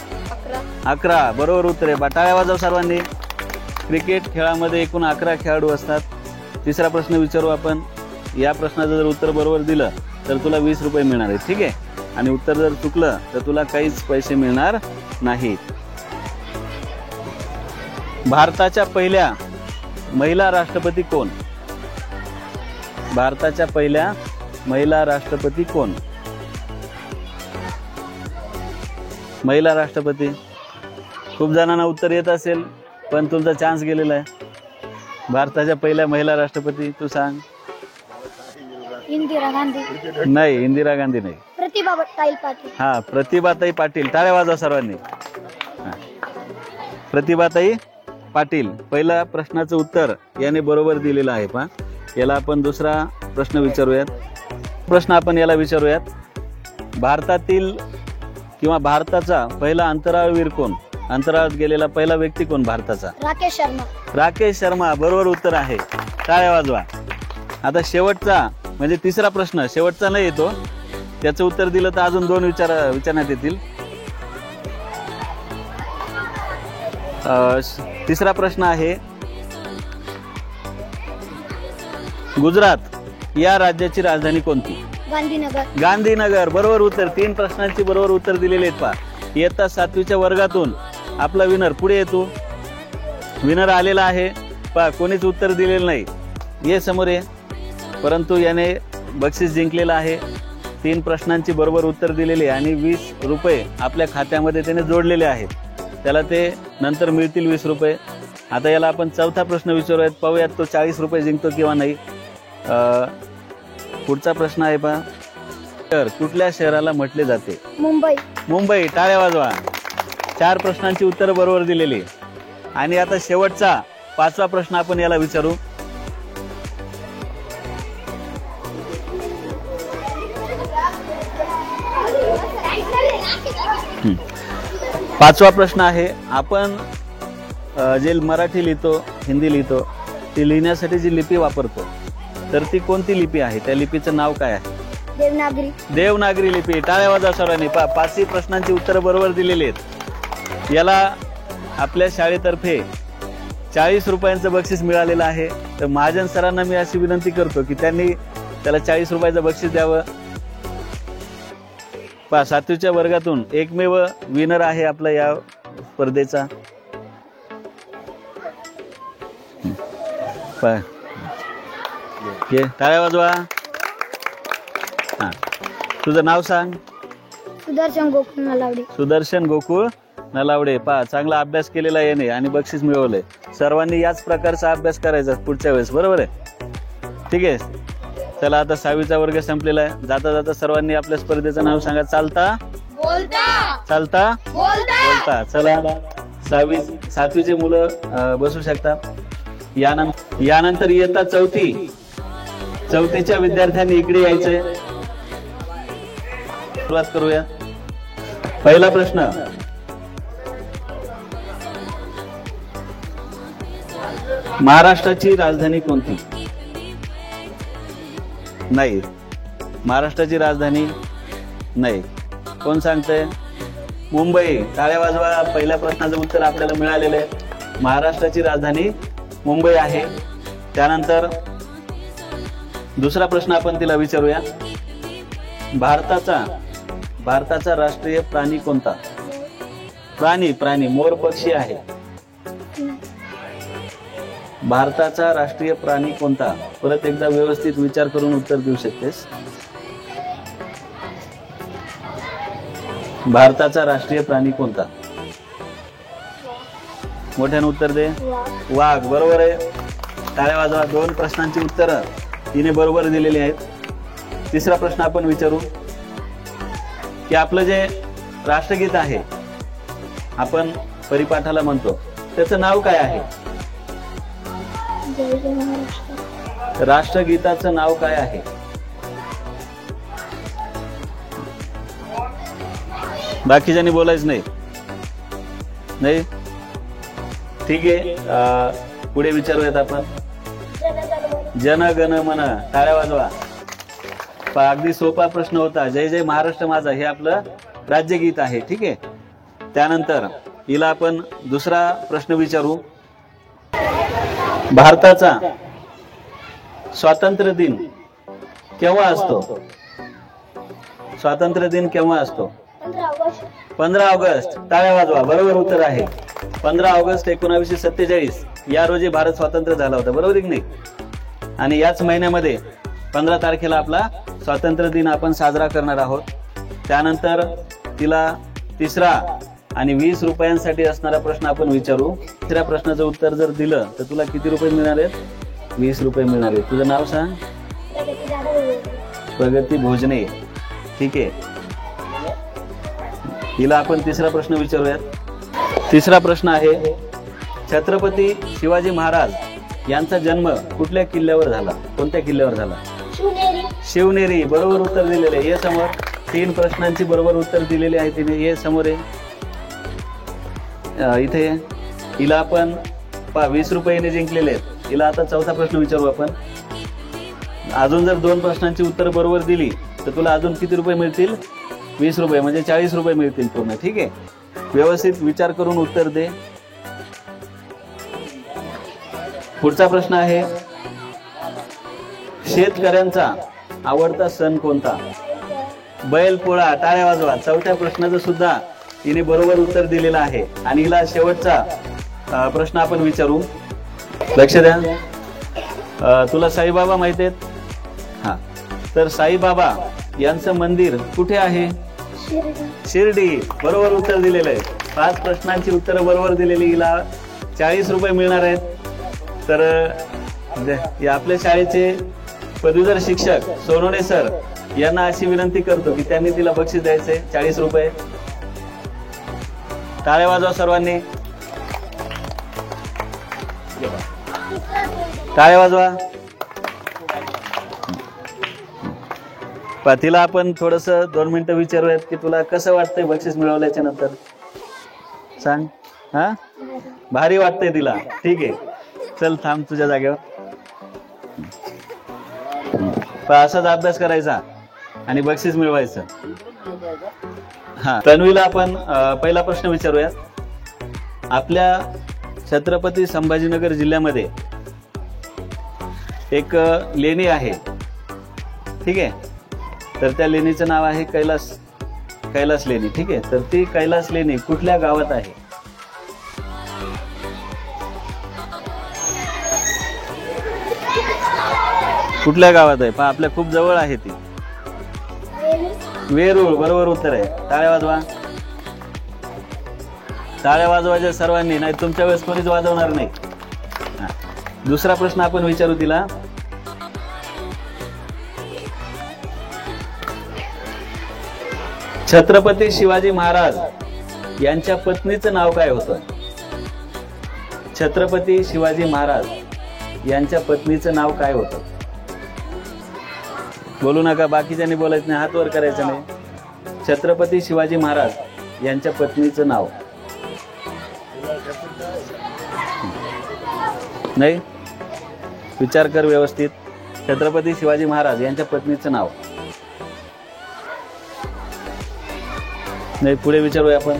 11. बरोबर उत्तर आहे. टाळ्या वाजव सर्वांनी. क्रिकेट खेळामध्ये एकूण 11 खेळाडू असतात. तिसरा प्रश्न विचारू आपण. या प्रश्नाचं जर उत्तर बरोबर दिलं तर तुला 20 रुपये मिळणार आहेत. ठीक आहे, आणि उत्तर जर चुकलं तर तुला काहीच पैसे मिळणार नाहीत. भारताच्या पहिल्या महिला राष्ट्रपती कोण? भारताच्या पहिल्या महिला राष्ट्रपती कोण? महिला राष्ट्रपती. खूप जणांना उत्तर येत असेल पण तुमचा चान्स गेलेला आहे. भारताच्या पहिल्या महिला राष्ट्रपती तू सांग. इंदिरा गांधी. नाही. इंदिरा गांधी नाही. प्रतिभाताई पाटील. हा, प्रतिभाताई पाटील. टाळ्या वाजवा सर्वांनी. प्रतिभाताई पाटील. पहिल्या प्रश्नाचं उत्तर याने बरोबर दिलेलं आहे. पहा, याला आपण दुसरा प्रश्न विचारूयात. प्रश्न आपण याला विचारूयात, भारतातील किंवा भारताचा पहिला अंतराळवीर कोण? अंतराळात गेलेला पहिला व्यक्ती कोण भारताचा? राकेश शर्मा. राकेश शर्मा. बरोबर उत्तर आहे. टाळ्या वाजवा. आता शेवटचा म्हणजे तिसरा प्रश्न, शेवटचा नाही येतो, त्याचं उत्तर दिलं तर अजून 2 विचारण्यात येतील. तिसरा प्रश्न आहे, गुजरात या राज्याची राजधानी कोणती? गांधीनगर. गांधीनगर. बरोबर उत्तर. 3 प्रश्नांची बरोबर उत्तर दिलेले आहेत. पहा, इयत्ता 7वीच्या वर्गातून आपला विनर पुढे येतो. विनर आलेला आहे. पहा, कोणीच उत्तर दिलेलं नाही. ये समोर ये. परंतु याने बक्षीस जिंकलेलं आहे. 3 प्रश्नांची बरोबर उत्तर दिलेली आणि 20 रुपये आपल्या खात्यामध्ये त्याने जोडलेले आहेत. त्याला ते नंतर मिळतील 20 रुपये. आता याला आपण चौथा प्रश्न विचारूयात. पाहूयात तो 40 रुपये जिंकतो किंवा नाही. पुढचा प्रश्न आहे पहा, तर कुठल्या शहराला म्हटले जाते? मुंबई. मुंबई. टाळ्या वाजवा. 4 प्रश्नांची उत्तरं बरोबर दिलेली. आणि आता शेवटचा 5वा प्रश्न आपण याला विचारू. 5वा प्रश्न आहे, आपण जे मराठी लिहितो, हिंदी लिहितो, ती लिहिण्यासाठी जी लिपी वापरतो तर ती कोणती लिपी आहे? त्या लिपीचं नाव काय आहे? देवनागरी. देवनागरी लिपी. टाळ्या वाजवा सर्वांनी. 5ही प्रश्नांची उत्तरं बरोबर दिलेली आहेत. याला आपल्या शाळेतर्फे 40 रुपयांचं बक्षीस मिळालेलं आहे. तर महाजन सरांना मी अशी विनंती करतो की त्यांनी त्याला 40 रुपयाचं बक्षीस द्यावं. 7वीच्या वर्गातून एकमेव विनर आहे आपला या स्पर्धेचा. टाळ्या वाजवा. हा, तुझं नाव सांग. सुदर्शन गोकुळ नलावडे. सुदर्शन गोकुळ नलावडे. चांगला अभ्यास केलेला आहे याने आणि बक्षीस मिळवलंय. सर्वांनी याच प्रकारचा अभ्यास करायचा पुढच्या वेळेस. बरोबर आहे? ठीक आहे. चला, आता 6वीचा वर्ग संपलेला आहे. जाता जाता सर्वांनी आपल्या स्पर्धेचं नाव सांगा. चालता बोलता. चालता बोलता. चला, 7वीचे मुलं बसू शकतात. यानंतर इयत्ता 4थीच्या विद्यार्थ्यांनी इकडे यायचंय. सुरुवात करूया. पहिला प्रश्न, महाराष्ट्राची राजधानी कोणती? नाही. महाराष्ट्राची राजधानी नाही. कोण सांगतंय? मुंबई. टाळ्या वाजवा. पहिल्या प्रश्नाचं उत्तर आपल्याला मिळालेलं आहे. महाराष्ट्राची राजधानी मुंबई आहे. त्यानंतर दुसरा प्रश्न आपण तिला विचारूया. भारताचा राष्ट्रीय प्राणी कोणता? प्राणी मोर पक्षी आहे. भारताचा राष्ट्रीय प्राणी कोणता? परत एकदा व्यवस्थित विचार करून उत्तर देऊ शकतेस. भारताचा राष्ट्रीय प्राणी कोणता? मोठ्यानं उत्तर दे. वाघ. बरोबर आहे. टाळ्या वाजवा. 2 प्रश्नांची उत्तरं तिने बरोबर दिलेली आहेत. तिसरा प्रश्न आपण विचारू की आपलं जे राष्ट्रगीत आहे, आपण परिपाठाला म्हणतो, त्याचं नाव काय आहे? जय जय महाराष्ट्र. राष्ट्रगीताचं नाव काय आहे? बाकीच्यांनी बोलायचं नाही. नाही, ठीक आहे. पुढे विचारूयात आपण. जन गण मन. टाळ्या वाजवा. अगदी सोपा प्रश्न होता. जय जय महाराष्ट्र माझा हे आपलं राज्यगीत आहे. ठीक आहे. त्यानंतर हिला आपण दुसरा प्रश्न विचारू. भारताचा स्वातंत्र्य दिन केव्हा असतो? स्वातंत्र्य दिन केव्हा असतो? 15 ऑगस्ट. 15 ऑगस्ट. टाळ्या वाजवा. बरोबर उत्तर आहे. 15 ऑगस्ट 1947 या रोजी भारत स्वतंत्र झाला होता. बरोबर की नाही? आणि याच महिन्यामध्ये 15 तारखेला आपला स्वातंत्र्य दिन आपण साजरा करणार आहोत. त्यानंतर तिला तिसरा आणि 20 रुपयांसाठी असणारा प्रश्न आपण विचारू. तिसऱ्या प्रश्नाचं उत्तर जर दिलं तर तुला किती रुपये मिळणार आहेत? 20 रुपये मिळणार आहेत. तुझं नाव सांग. प्रगती भोजने. ठीक आहे. हिला आपण तिसरा प्रश्न विचारूयात. तिसरा प्रश्न आहे, छत्रपती शिवाजी महाराज यांचा जन्म कुठल्या किल्ल्यावर झाला? कोणत्या किल्ल्यावर झाला? शिवनेरी. बरोबर उत्तर दिलेले आहे. ये समोर. 3 प्रश्नांची बरोबर उत्तर दिलेली आहे तिने. ये समोर आहे. इथे हिला आपण 20 रुपये जिंकलेले आहेत. हिला आता चौथा प्रश्न विचारू आपण. अजून जर 2 प्रश्नांची उत्तर बरोबर दिली तर तुला अजून किती रुपये मिळतील? 20 रुपये, म्हणजे 40 रुपये मिळतील पूर्ण. ठीक आहे. व्यवस्थित विचार करून उत्तर दे. पुढचा प्रश्न आहे, शेतकऱ्यांचा आवडता सण कोणता? बैलपोळा. टाळ्या वाजवा. चौथ्या प्रश्नाचं सुद्धा तिने बरोबर उत्तर दिलेलं आहे. आणि हिला शेवटचा प्रश्न आपण विचारू. लक्ष द्या. तुला साईबाबा माहिती आहेत? हा. तर साईबाबा यांचं मंदिर कुठे आहे? शिर्डी. बरोबर उत्तर दिलेलं आहे. 5 प्रश्नांची उत्तरं बरोबर दिलेली. हिला 40 रुपये मिळणार आहेत. तर आपल्या शाळेचे पदवीधर शिक्षक सोनवणे सर यांना अशी विनंती करतो की त्यांनी तिला बक्षीस द्यायचे 40 रुपये. टाळ्या वाजवा सर्वांनी. टाळ्या वाजवा. तिला आपण थोडस 2 मिनिटं विचारूयात की तुला कसं वाटतंय बक्षीस मिळवल्याच्या नंतर? सांग. हा, भारी वाटतंय तिला. ठीक आहे. चल थांब तुझ्या जागेवर. असाच अभ्यास करायचा आणि बक्षीस मिळवायचं. हा. तन्वीला आपण पहिला प्रश्न विचारूयात. आपल्या छत्रपती संभाजीनगर जिल्ह्यामध्ये एक लेणी आहे. ठीक आहे. तर त्या लेणीचं नाव आहे कैलास लेणी. ठीक आहे. तर ती कैलास लेणी कुठल्या गावात आहे? कुठल्या गावात आहे? आपल्या खूप जवळ आहे ती. वेरूळ. बरोबर उत्तर आहे. टाळ्या वाजवा. टाळ्या वाजवायच्या सर्वांनी, नाही तुमच्या वेळेस कोणीच वाजवणार नाही. दुसरा प्रश्न आपण विचारू तिला. छत्रपती शिवाजी महाराज यांच्या पत्नीचं नाव काय होतं? छत्रपती शिवाजी महाराज यांच्या पत्नीचं नाव काय होतं? बोलू नका. बाकीच्यांनी बोलायचं नाही. हात वर करायचं नाही. छत्रपती शिवाजी महाराज यांच्या पत्नीचं नाव? नाही, विचार कर व्यवस्थित. छत्रपती शिवाजी महाराज यांच्या पत्नीचं नाव नाही. पुढे विचारूया आपण.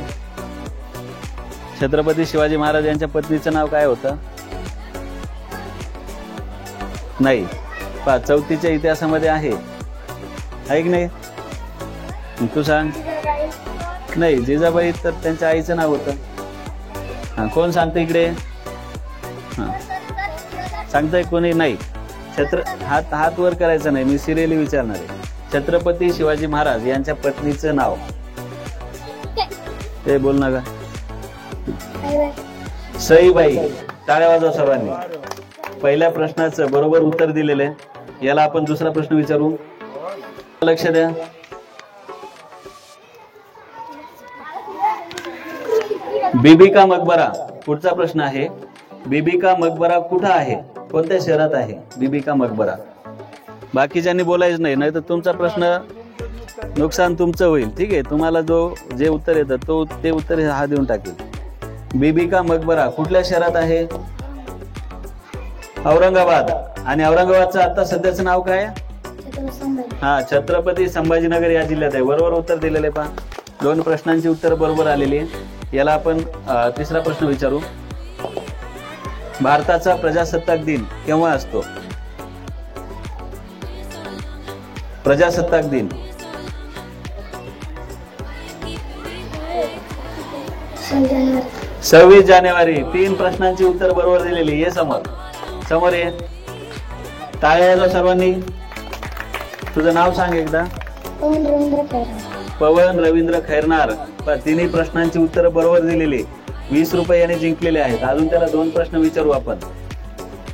छत्रपती शिवाजी महाराज यांच्या पत्नीचं नाव काय होतं? नाही. पहा, चौथीच्या इतिहासामध्ये आहे की नाही? तू सांग. नाही, जिजाबाई तर त्यांच्या आईचं नाव होतं. हा, कोण सांगतं इकडे? हा, सांगताय कोणी? नाही. हात वर करायचं नाही, मी सिरियली विचारणार आहे. छत्रपती शिवाजी महाराज यांच्या पत्नीचं नाव ते बोल ना का? सईबाई. टाळ्या वाजवा सर्वांनी. पहिल्या प्रश्नाचं बरोबर उत्तर दिलेलं आहे. याला आपण दुसरा प्रश्न विचारू. लक्ष द्या. बीबी का मकबरा. पुढचा प्रश्न आहे, बीबी का मकबरा कुठं आहे? कोणत्या शहरात आहे बीबी का मकबरा? बाकीच्यांनी बोलायचं नाही, नाही तर तुमचा प्रश्न नुकसान तुमचं होईल. ठीक आहे, तुम्हाला जे उत्तर येतं ते उत्तर हा देऊन टाकेल. बीबी का मकबरा कुठल्या शहरात आहे? औरंगाबाद. आणि औरंगाबादचं आता सध्याचं नाव काय? हा, छत्रपती संभाजीनगर या जिल्ह्यात आहे. बरोबर उत्तर दिलेले. पहा, 2 प्रश्नांची उत्तर बरोबर आलेली आहे. याला आपण तिसरा प्रश्न विचारू. भारताचा प्रजासत्ताक दिन केव्हा असतो? प्रजासत्ताक दिन 26 जानेवारी. 3 प्रश्नांची उत्तर बरोबर दिलेली. ये समोर ये. टाळ्या वाजवा सर्वांनी. तुझं नाव सांग एकदा. पवन रवींद्र खैरनार. तिन्ही प्रश्नांची उत्तर बरोबर दिलेली. 20 रुपये याने जिंकलेले आहेत. अजून त्याला 2 प्रश्न विचारू आपण.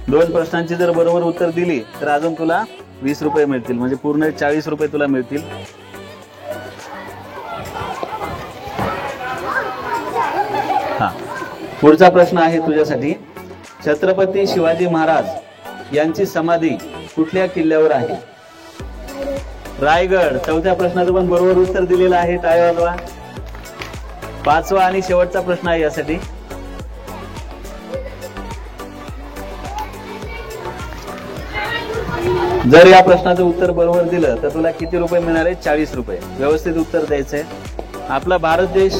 2 प्रश्नांची जर बरोबर उत्तर दिली तर अजून तुला 20 रुपये मिळतील, म्हणजे पूर्ण 40 रुपये तुला मिळतील. हा, पुढचा प्रश्न आहे तुझ्यासाठी. छत्रपती शिवाजी महाराज यांची समाधी कुठल्या किल्ल्यावर आहे? रायगड. 4थ्या प्रश्नाचं पण बरोबर उत्तर दिलेलं आहे. टाळ्या वाजवा. 5वा आणि शेवटचा प्रश्न आहे यासाठी. जर या प्रश्नाचं उत्तर बरोबर दिलं तर तुला किती रुपये मिळणार आहे? 40 रुपये. व्यवस्थित उत्तर द्यायचंय. आपला भारत देश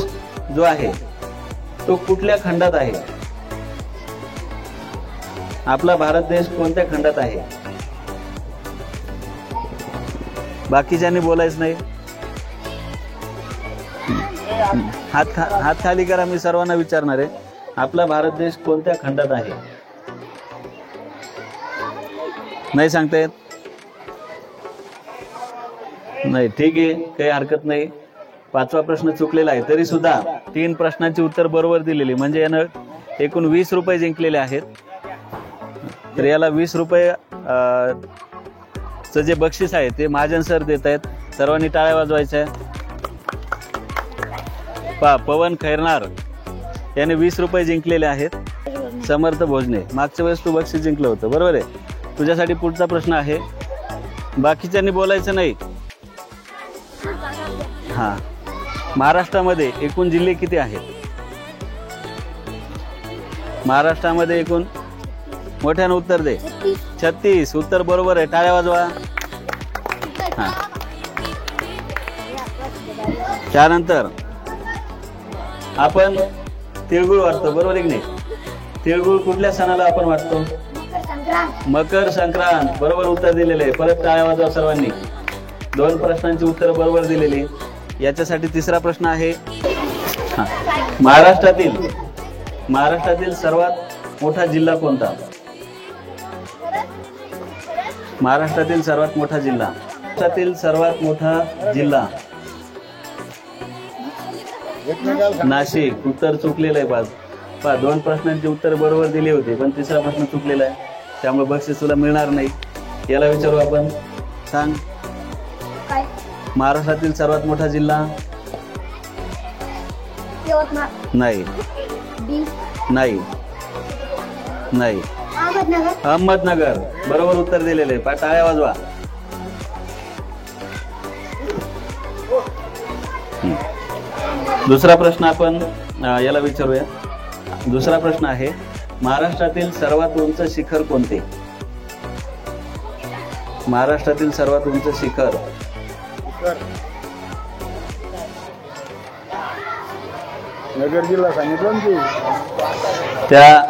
जो आहे तो कुठल्या खंडात आहे? आपला भारत देश कोणत्या खंडात आहे? बाकीच्यांनी बोलायचं नाही. हात खाली करा. मी सर्वांना विचारणार आहे, आपला भारत देश कोणत्या खंडात आहे? नाही सांगता येत? नाही, ठीक आहे, काही हरकत नाही. 5वा प्रश्न चुकलेला आहे. तरी सुद्धा 3 प्रश्नांची उत्तर बरोबर दिलेली, म्हणजे यानं एकूण 20 रुपये जिंकलेले आहेत. तर याला 20 रुपये जे बक्षीस आहे ते महाजन सर देत आहेत. सर्वांनी टाळ्या वाजवायच्या. पवन खैरनार याने 20 रुपये जिंकलेले आहेत. समर्थ भोजने, मागच्या वेळेस तू बक्षीस जिंकलं होतं, बरोबर आहे. तुझ्यासाठी पुढचा प्रश्न आहे. बाकीच्यांनी बोलायचं नाही. हा, महाराष्ट्रामध्ये एकूण जिल्हे किती आहेत? महाराष्ट्रामध्ये एकूण, मोठ्यानं उत्तर दे. 36. उत्तर बरोबर आहे. टाळ्या वाजवा. हा, त्यानंतर आपण तिळगुळ वाटतो, बरोबर आहे की नाही? तिळगुळ कुठल्या सणाला आपण वाटतो? मकर संक्रांत. बरोबर उत्तर दिलेले आहे. परत टाळ्या वाजवा सर्वांनी. 2 प्रश्नांची उत्तर बरोबर दिलेली. याच्यासाठी तिसरा प्रश्न आहे. महाराष्ट्रातील सर्वात मोठा जिल्हा कोणता? महाराष्ट्रातील सर्वात मोठा जिल्हा. महाराष्ट्रातील सर्वात मोठा जिल्हा नाशिक. उत्तर चुकलेलं आहे. 2 प्रश्नांची उत्तर बरोबर दिली होती, पण तिसरा प्रश्न चुकलेला आहे, त्यामुळे बक्षीस तुला मिळणार नाही. याला विचारू आपण. सांग, महाराष्ट्रातील सर्वात मोठा जिल्हा? नाही, नाही, नाही. अहमदनगर. बरोबर उत्तर दिलेले आहे. टाळ्या वाजवा. दुसरा प्रश्न आपण याला विचारूया. दुसरा प्रश्न आहे, महाराष्ट्रातील सर्वात उंच शिखर कोणते? महाराष्ट्रातील सर्वात उंच शिखर. नगर जिल्हा सांगितलं ना तू. त्या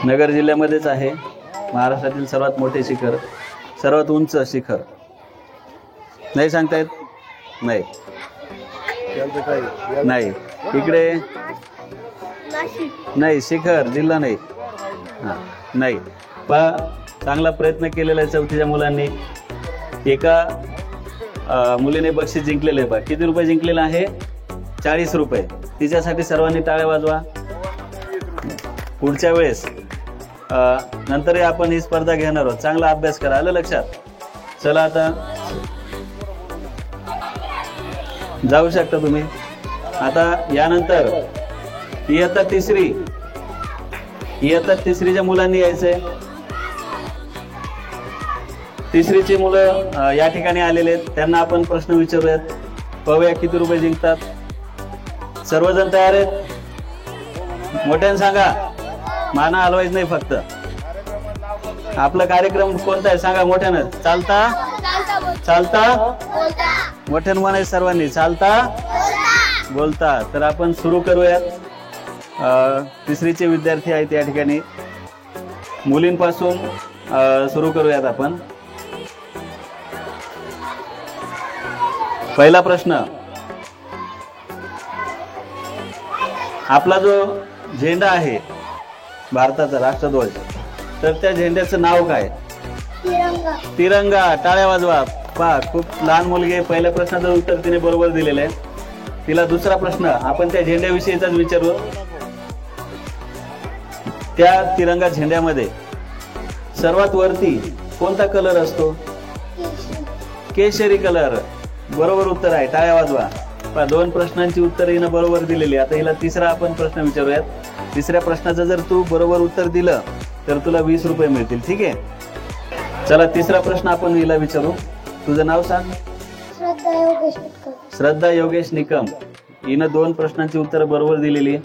नगर जिल्ह्यामध्येच आहे महाराष्ट्रातील सर्वात मोठे शिखर, सर्वात उंच शिखर. नाही सांगता येत? नाही त्यांचं काय नाही इकडे नाही, शिखर जिल्हा नाही. हा नाही. पहा, चांगला प्रयत्न केलेला आहे चौथीच्या मुलांनी. एका मुलीने बक्षीस जिंकलेले आहे. किती रुपये जिंकलेलं आहे? 40 रुपये. तिच्यासाठी सर्वांनी टाळ्या वाजवा. पुढच्या वेळेस नंतरही आपण ही स्पर्धा घेणार आहोत. चांगला अभ्यास करा. आलं लक्षात? चला आता जाऊ शकता तुम्ही. आता यानंतर इयत्ता तिसरीच्या मुलांनी यायचंय. तिसरीची मुलं या ठिकाणी आलेले आहेत. त्यांना आपण प्रश्न विचारूयात. पाहूया किती रुपये जिंकतात. सर्वजण तयार आहेत? मोठ्यानं सांगा. माना हलवायच नाही फक्त. आपला कार्यक्रम कोणता आहे सांगा मोठ्यानं. चालता चालता मोठ्यानं म्हणायचं सर्वांनी. चालता बोलता. तर आपण सुरू करूयात. तिसरीचे विद्यार्थी आहेत या ठिकाणी. मुलींपासून सुरू करूयात आपण. पहिला प्रश्न, आपला जो झेंडा आहे भारताचा राष्ट्रध्वज, तर त्या झेंड्याचं नाव काय? तिरंगा. तिरंगा. टाळ्या वाजवा. पहा, खूप लहान मुलगी आहे. पहिल्या प्रश्नाचं उत्तर तिने बरोबर दिलेलं आहे. तिला दुसरा प्रश्न आपण त्या झेंड्याविषयीचाच विचारू. त्या तिरंगा झेंड्यामध्ये सर्वात वरती कोणता कलर असतो? केशरी कलर. बरोबर उत्तर आहे. टाळ्या वाजवा. पहा, 2 प्रश्नांची उत्तर हिनं बरोबर दिलेली. आता हिला तिसरा आपण प्रश्न विचारूयात. तिसऱ्या प्रश्नाचं जर तू बरोबर उत्तर दिलं तर तुला 20 रुपये मिळतील. ठीक आहे? चला, तिसरा प्रश्न आपण हिला विचारू. तुझं नाव सांग. श्रद्धा योगेश निकम. श्रद्धा योगेश निकम. हिनं 2 प्रश्नांची उत्तर बरोबर दिलेली.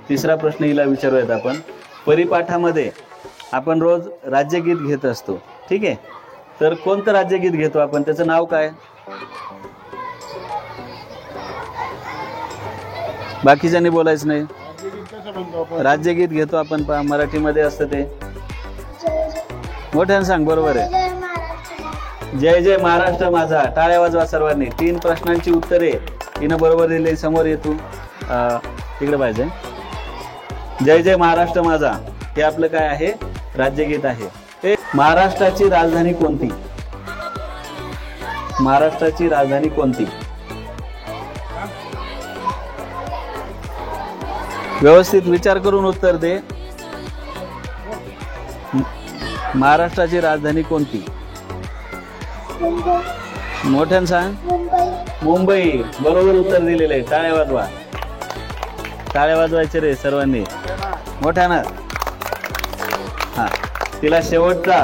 तिसरा प्रश्न हिला विचारूयात आपण. परिपाठामध्ये आपण रोज राज्यगीत घेत असतो. ठीक आहे? तर कोणतं राज्यगीत घेतो आपण? त्याचं नाव काय? बाकीच्यांनी बोलायचं नाही. राज्यगीत घेतो आपण. पहा, मराठीमध्ये असतं ते. मोठ्यानं सांग. बरोबर आहे. जय महाराष्ट्र. जय जय महाराष्ट्र माझा. टाळ्या वाजवा सर्वांनी. 3 प्रश्नांची उत्तरे हिनं बरोबर दिली. समोर येतो तिकडे पाहिजे. जय जय महाराष्ट्र माझा हे आपलं काय आहे? राज्यगीत आहे. महाराष्ट्राची राजधानी कोणती? महाराष्ट्राची राजधानी कोणती? व्यवस्थित विचार करून उत्तर दे. महाराष्ट्राची राजधानी कोणती? मुंबई. मोठ्यानं सांग. मुंबई. मुंबई. बरोबर उत्तर दिलेलं आहे. टाळ्या वाजवा. टाळ्या वाजवायचे रे सर्वांनी मोठ्यानं. हा, तिला शेवटचा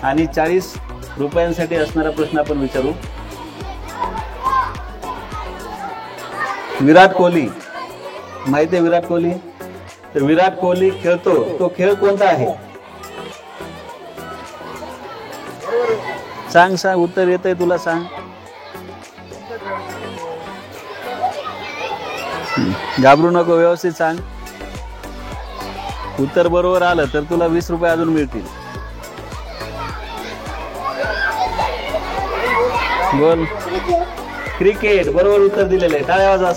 आणि 40 रुपयांसाठी असणारा प्रश्न आपण विचारू. विराट कोहली माहिती आहे? विराट कोहली. तर विराट कोहली खेळतो तो खेळ कोणता आहे? सांग सांग. उत्तर येतंय तुला? सांग. घाबरू नको. व्यवस्थित सांग. उत्तर बरोबर आलं तर तुला 20 रुपये अजून मिळतील. बोल. क्रिकेट. बरोबर उत्तर दिलेलं आहे. टाळ्या वाजवा.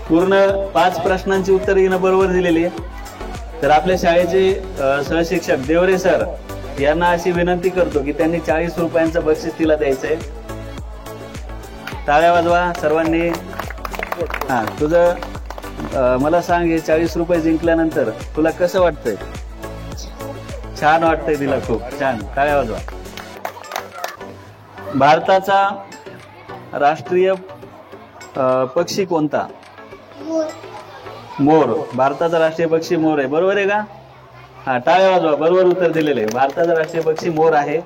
पूर्ण 5 प्रश्नांची उत्तर हिनं बरोबर दिलेली आहे. तर आपल्या शाळेचे सहशिक्षक देवरे सर यांना अशी विनंती करतो की त्यांनी 40 रुपयांचं बक्षीस तिला द्यायचंय. टाळ्या वाजवा सर्वांनी. हा, तुझं मला सांग, हे 40 रुपये जिंकल्यानंतर तुला कसं वाटतंय? छान वाटतंय तिला. खूप छान. टाळ्या वाजवा. भारताचा राष्ट्रीय पक्षी कोणता? मोर. भारताचा राष्ट्रीय पक्षी मोर आहे. बरोबर आहे का? हा, टाळ्या वाजवा. बरोबर उत्तर दिलेलं आहे. भारताचा राष्ट्रीय पक्षी मोर आहे.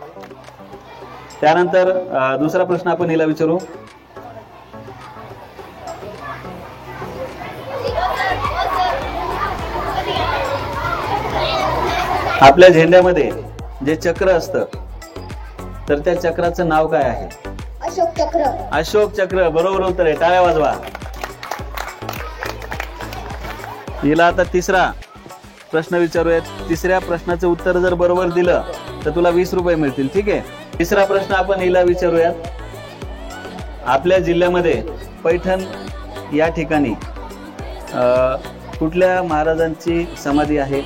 त्यानंतर दुसरा प्रश्न आपण हिला विचारू. आपल्या झेंड्यामध्ये जे चक्र असतं तर त्या चक्राचं नाव काय आहे? अशोक चक्र. अशोक चक्र. बरोबर उत्तर आहे. टाळ्या वाजवा. हिला आता तिसरा प्रश्न विचारूयात. तिसऱ्या प्रश्नाचं उत्तर जर बरोबर दिलं तर तुला 20 रुपये मिळतील. ठीक आहे. तिसरा प्रश्न आपण हिला विचारूयात. आपल्या जिल्ह्यामध्ये पैठण या ठिकाणी कुठल्या महाराजांची समाधी आहे?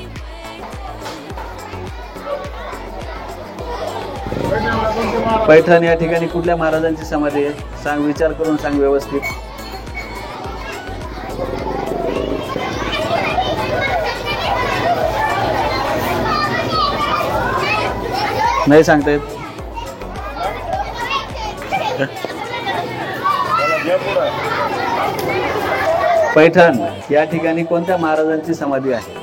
पैठण या ठिकाणी कुठल्या महाराजांची समाधी आहे? सांग, विचार करून सांग व्यवस्थित. नाही सांगता येत. पैठण या ठिकाणी कोणत्या महाराजांची समाधी आहे?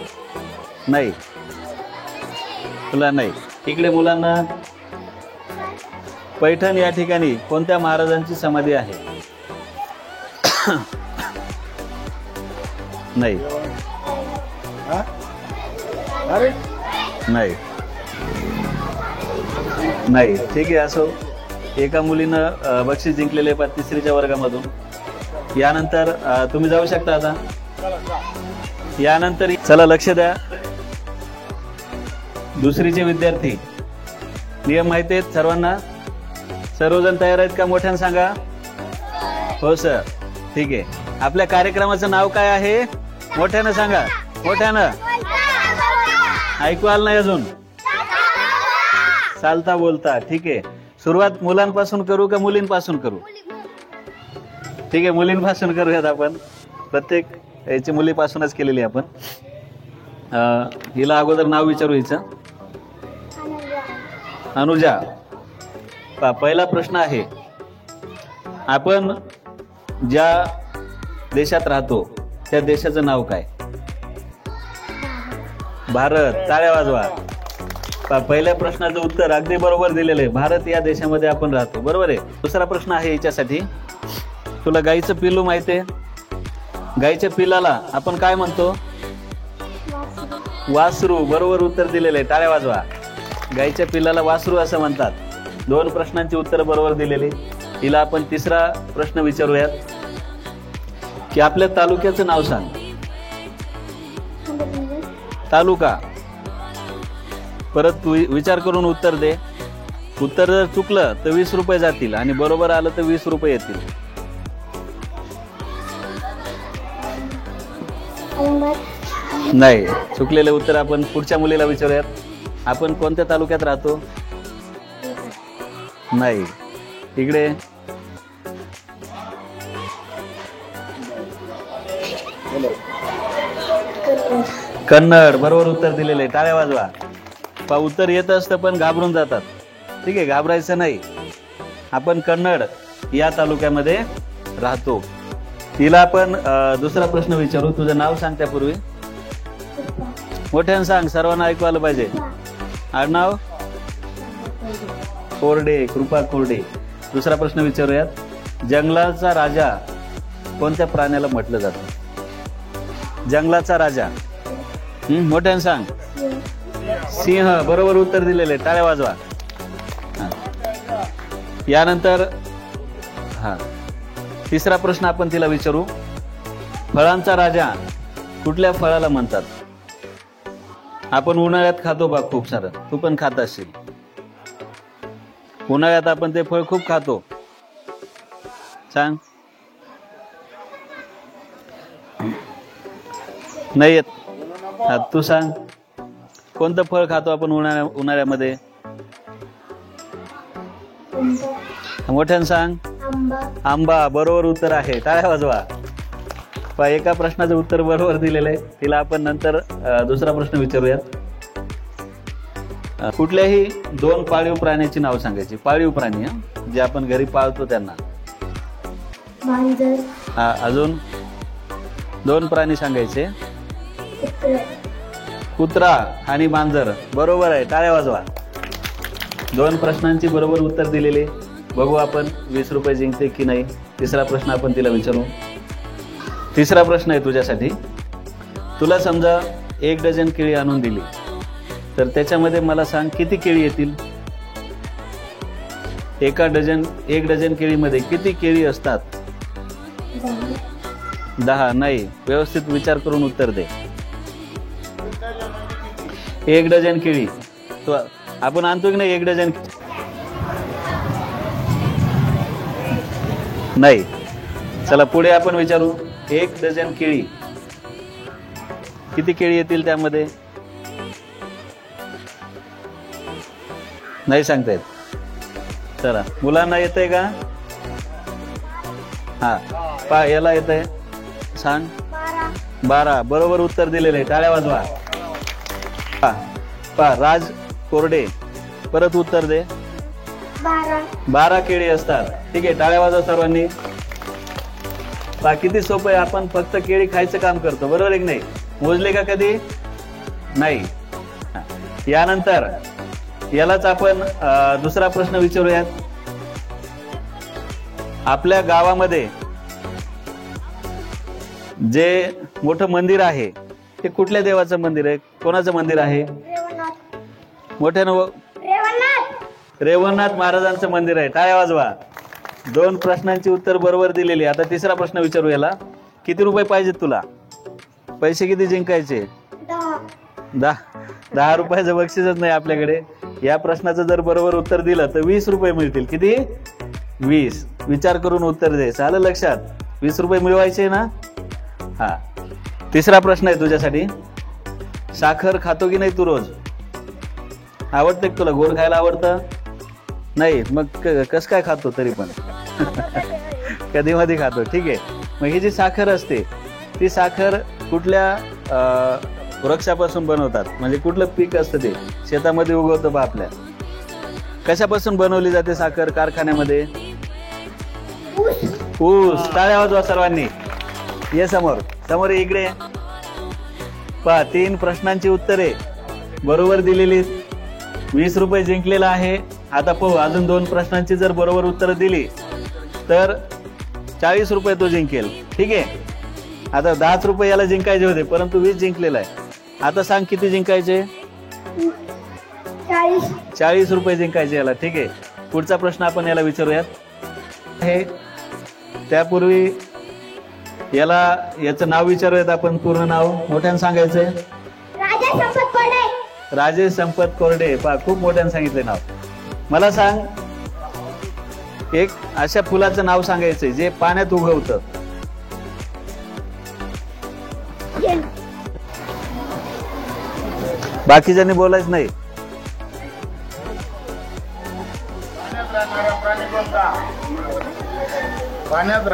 नाही, तुला नाही. इकडे मुलांना, पैठण या ठिकाणी कोणत्या महाराजांची समाधी आहे? नाही, नाही, नाही. ठीक आहे, असो. एका मुलीनं बक्षीस जिंकलेले आहे 3रीच्या वर्गामधून. यानंतर तुम्ही जाऊ शकता आता. यानंतर चला लक्ष द्या. दुसरीचे विद्यार्थी, नियम माहिती आहेत सर्वांना? सर्वजण तयार आहेत का? मोठ्यानं सांगा. हो सर. ठीक आहे. आपल्या कार्यक्रमाचं नाव काय आहे? मोठ्यानं सांगा. मोठ्यानं. ऐकू आलं नाही अजून? चालता बोलता. ठीक आहे. सुरुवात मुलांपासून करू का मुलींपासून करू? ठीक आहे, मुलींपासून करूयात आपण. प्रत्येक याची मुलीपासूनच केलेली आपण. हिला अगोदर नाव विचारू. हिचं अनुजा. पहिला प्रश्न आहे, आपण ज्या देशात राहतो त्या देशाचं नाव काय? भारत. टाळ्या वाजवा. पहिल्या प्रश्नाचं उत्तर अगदी बरोबर दिलेलं आहे. भारत या देशामध्ये आपण राहतो. बरोबर आहे. दुसरा प्रश्न आहे याच्यासाठी, तुला गाईचं पिल्लू माहिती आहे? गाईच्या पिल्लाला आपण काय म्हणतो? वासरू. बरोबर उत्तर दिलेलं आहे. टाळ्या वाजवा. गाईच्या पिल्लाला वासरू असं म्हणतात. 2 प्रश्नांची उत्तर बरोबर दिलेली. हिला आपण तिसरा प्रश्न विचारूयात की आपल्या तालुक्याचं नाव सांग. तालुका. परत तू विचार करून उत्तर दे. उत्तर जर चुकलं तर 20 रुपये जातील आणि बरोबर आलं तर 20 रुपये येतील. नाही, चुकलेले उत्तर आपण पुढच्या मुलीला विचारूयात. आपण कोणत्या तालुक्यात राहतो? नाही, इकडे. कन्नड. बरोबर उत्तर दिलेले. टाळ्या वाजवा. उत्तर येत असतं पण घाबरून जातात. ठीक आहे, घाबरायचं नाही. आपण कन्नड या तालुक्यामध्ये राहतो. तिला आपण दुसरा प्रश्न विचारू. तुझं नाव सांग त्यापूर्वी. मोठ्यानं सांग, सर्वांना ऐकू आलं पाहिजे. आडनाव? कोरडे. कृपा कोरडे. दुसरा प्रश्न विचारूयात. जंगलाचा राजा कोणत्या प्राण्याला म्हटलं जातं? जंगलाचा राजा. मोठ्यानं सांग. सिंह. बरोबर उत्तर दिलेले. टाळ्या वाजवा. यानंतर तिसरा प्रश्न आपण तिला विचारू. फळांचा राजा कुठल्या फळाला म्हणतात? आपण उन्हाळ्यात खातो बा खूप सारं. तू पण खात असशील. उन्हाळ्यात आपण ते फळ खूप खातो. सांग. नाही येत. तू सांग. कोणतं फळ खातो आपण उन्हाळ्यामध्ये? मोठ्यानं सांग. आंबा. बरोबर उत्तर आहे. टाळ्या वाजवा. एका प्रश्नाचं उत्तर बरोबर दिलेलं आहे. तिला आपण नंतर दुसरा प्रश्न विचारूयात. कुठल्याही 2 पाळीव प्राण्याची नाव सांगायची. पाळीव प्राणी जे आपण घरी पाळतो त्यांना. अजून 2 प्राणी सांगायचे. कुत्रा आणि मांजर. बरोबर आहे. टाळ्या वाजवा. 2 प्रश्नांची बरोबर उत्तर दिलेले. बघू आपण 20 रुपये जिंकते की नाही. तिसरा प्रश्न आपण तिला विचारू. तिसरा प्रश्न आहे तुझ्यासाठी. तुला समजा 1 डझन केळी आणून दिली तर त्याच्यामध्ये मला सांग किती केळी येतील? एक डझन केळीमध्ये किती केळी असतात? 10 नाही, व्यवस्थित विचार करून उत्तर दे. 1 डझन केळी तो आपण आणतो की नाही? 1 डझन नाही. चला पुढे आपण विचारू. 1 डझन केळी किती केळी येतील त्यामध्ये? नाही सांगता येत. चला मुलांना येतंय का? हा याला येतंय, सांग. 12 बरोबर उत्तर दिलेलं आहे. टाळ्या वाजवा. राज कोरडे परत उत्तर दे. 12 केळी असतात. ठीक आहे, टाळ्या वाजवा सर्वांनी. किती सोपं आहे. आपण फक्त केळी खायचं काम करतो, बरोबर आहे की नाही? मोजले का कधी? नाही. यानंतर यालाच आपण दुसरा प्रश्न विचारूयात. आपल्या गावामध्ये जे मोठं मंदिर आहे ते कुठल्या देवाचं मंदिर आहे? कोणाचं मंदिर आहे? मोठ्यानं रेवणनाथ महाराजांचं मंदिर आहे. टाळ्या वाजवा. 2 प्रश्नांची उत्तर बरोबर दिलेली. आता तिसरा प्रश्न विचारू याला. किती रुपये पाहिजेत तुला? पैसे किती जिंकायचे? 10 रुपयाचं बक्षीसच नाही आपल्याकडे. या प्रश्नाचं जर बरोबर उत्तर दिलं तर 20 रुपये मिळतील. किती? 20. विचार करून उत्तर दे. आलं लक्षात? 20 रुपये मिळवायचे ना? हा. तिसरा प्रश्न आहे तुझ्यासाठी. साखर खातो की नाही तू रोज? आवडते का तुला? गोड खायला आवडतं? नाही, मग कस काय खातो तरी पण? कधी मध्ये खातो. ठीक आहे. मग ही जी साखर असते ती साखर कुठल्या वृक्षापासून बनवतात? म्हणजे कुठलं पीक असतं ते शेतामध्ये उगवतं बा आपल्या? कशापासून बनवली जाते साखर कारखान्यामध्ये? ऊस. टाळ्या वाजवा सर्वांनी. ये समोर इकडे. 3 प्रश्नांची उत्तरे बरोबर दिलेली. 20 रुपये जिंकलेला आहे. आता पाहू, अजून 2 प्रश्नांची जर बरोबर उत्तर दिली तर 40 रुपये तो जिंकेल. ठीक आहे. आता 10 रुपये याला जिंकायचे होते, परंतु 20 जिंकलेला आहे. आता सांग किती जिंकायचे? 40 रुपये जिंकायचे याला. ठीक आहे. पुढचा प्रश्न आपण याला विचारूयात. हे त्यापूर्वी याचं नाव विचारूयात आपण. पूर्ण नाव मोठ्यानं सांगायचंय. राजेश संपत कोरडे. खूप मोठ्यानं सांगितले नाव. मला सांग, एक अशा फुलाचं नाव सांगायचंय जे पाण्यात उगवतं. बाकीच्यांनी बोलायचं नाही.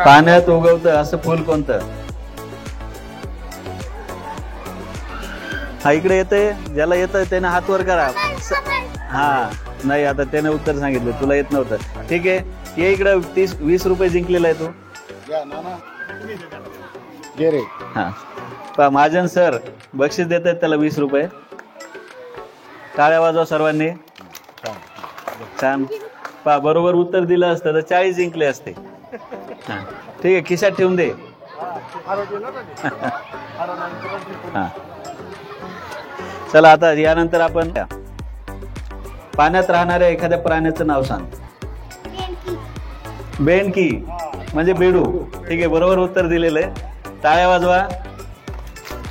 पाण्यात उगवतं असं फुल कोणतं? हा इकडे येतंय. ज्याला येतंय त्याने हात वर करा. हा नाही, आता त्याने उत्तर सांगितलं, तुला येत नव्हतं. ठीक आहे. ये इकडे. 20 रुपये जिंकलेला आहे तू. हा महाजन सर बक्षीस देत आहेत त्याला 20 रुपये. टाळ्या वाजवा सर्वांनी. छान. बरोबर उत्तर दिलं असतं तर 40 जिंकले असते. हा ठीक आहे, खिशात ठेवून दे. हा चला, आता यानंतर आपण पाण्यात राहणाऱ्या एखाद्या प्राण्याचं नाव सांग. बेंडकी म्हणजे बेडू. ठीक आहे, बरोबर उत्तर दिलेलं आहे. टाळ्या वाजवा.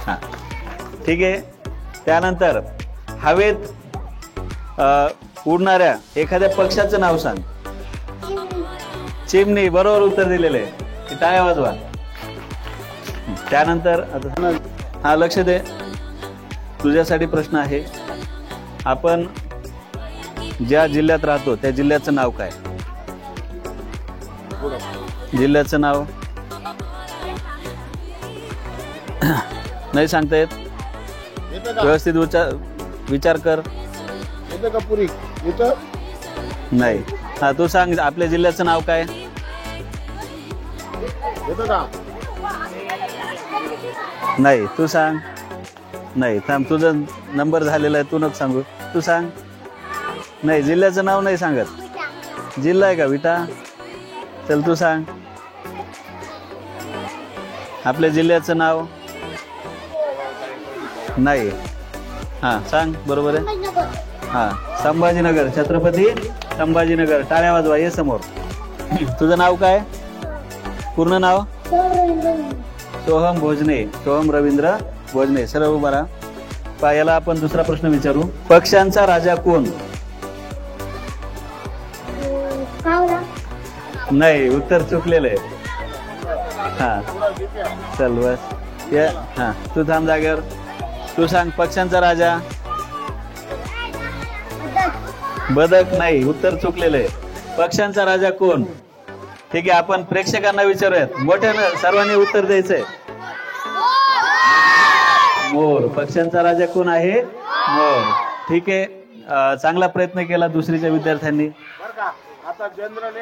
हा ठीक आहे. त्यानंतर हवेत उडणाऱ्या एखाद्या पक्ष्याचं नाव सांग. चिमणी. बरोबर उत्तर दिलेलं आहे. टाळ्या वाजवा. त्यानंतर हा लक्ष दे, तुझ्यासाठी प्रश्न आहे. आपण ज्या जिल्ह्यात राहतो त्या जिल्ह्याचं नाव काय? जिल्ह्याचं नाव नाही सांगता येत. व्यवस्थित विचार कर. नाही. हा तू सांग, आपल्या जिल्ह्याचं नाव काय? नाही तू सांग. नाही थांब, तुझा नंबर झालेला आहे, तू नको सांगू. तू सांग. नाही, जिल्ह्याचं नाव नाही सांगत. जिल्हा आहे का विटा? चल तू सांग आपल्या जिल्ह्याचं नाव. नाही. हा सांग बरोबर आहे. संभाजीनगर. हा संभाजीनगर, छत्रपती संभाजीनगर. टाळ्या वाजवा, ये समोर. तुझं नाव काय, पूर्ण नाव? सोहम भोजने. सोहम रवींद्र भोजने. सरळ उभा राहा. याला आपण दुसरा प्रश्न विचारू. पक्ष्यांचा राजा कोण? कावळा. नाही, उत्तर चुकलेलं आहे. हा चल बस. हा तू थांब जागेवर. तू सांग पक्ष्यांचा राजा. बदक. नाही, उत्तर चुकलेलं आहे. पक्ष्यांचा राजा कोण? ठीक आहे, आपण प्रेक्षकांना विचारूयात. मोठ्यानं सर्वांनी उत्तर द्यायचंय. मोर. पक्ष्यांचा राजा कोण आहे? मोर. ठीक आहे, चांगला प्रयत्न केला दुसरीच्या विद्यार्थ्यांनी. आता जनरल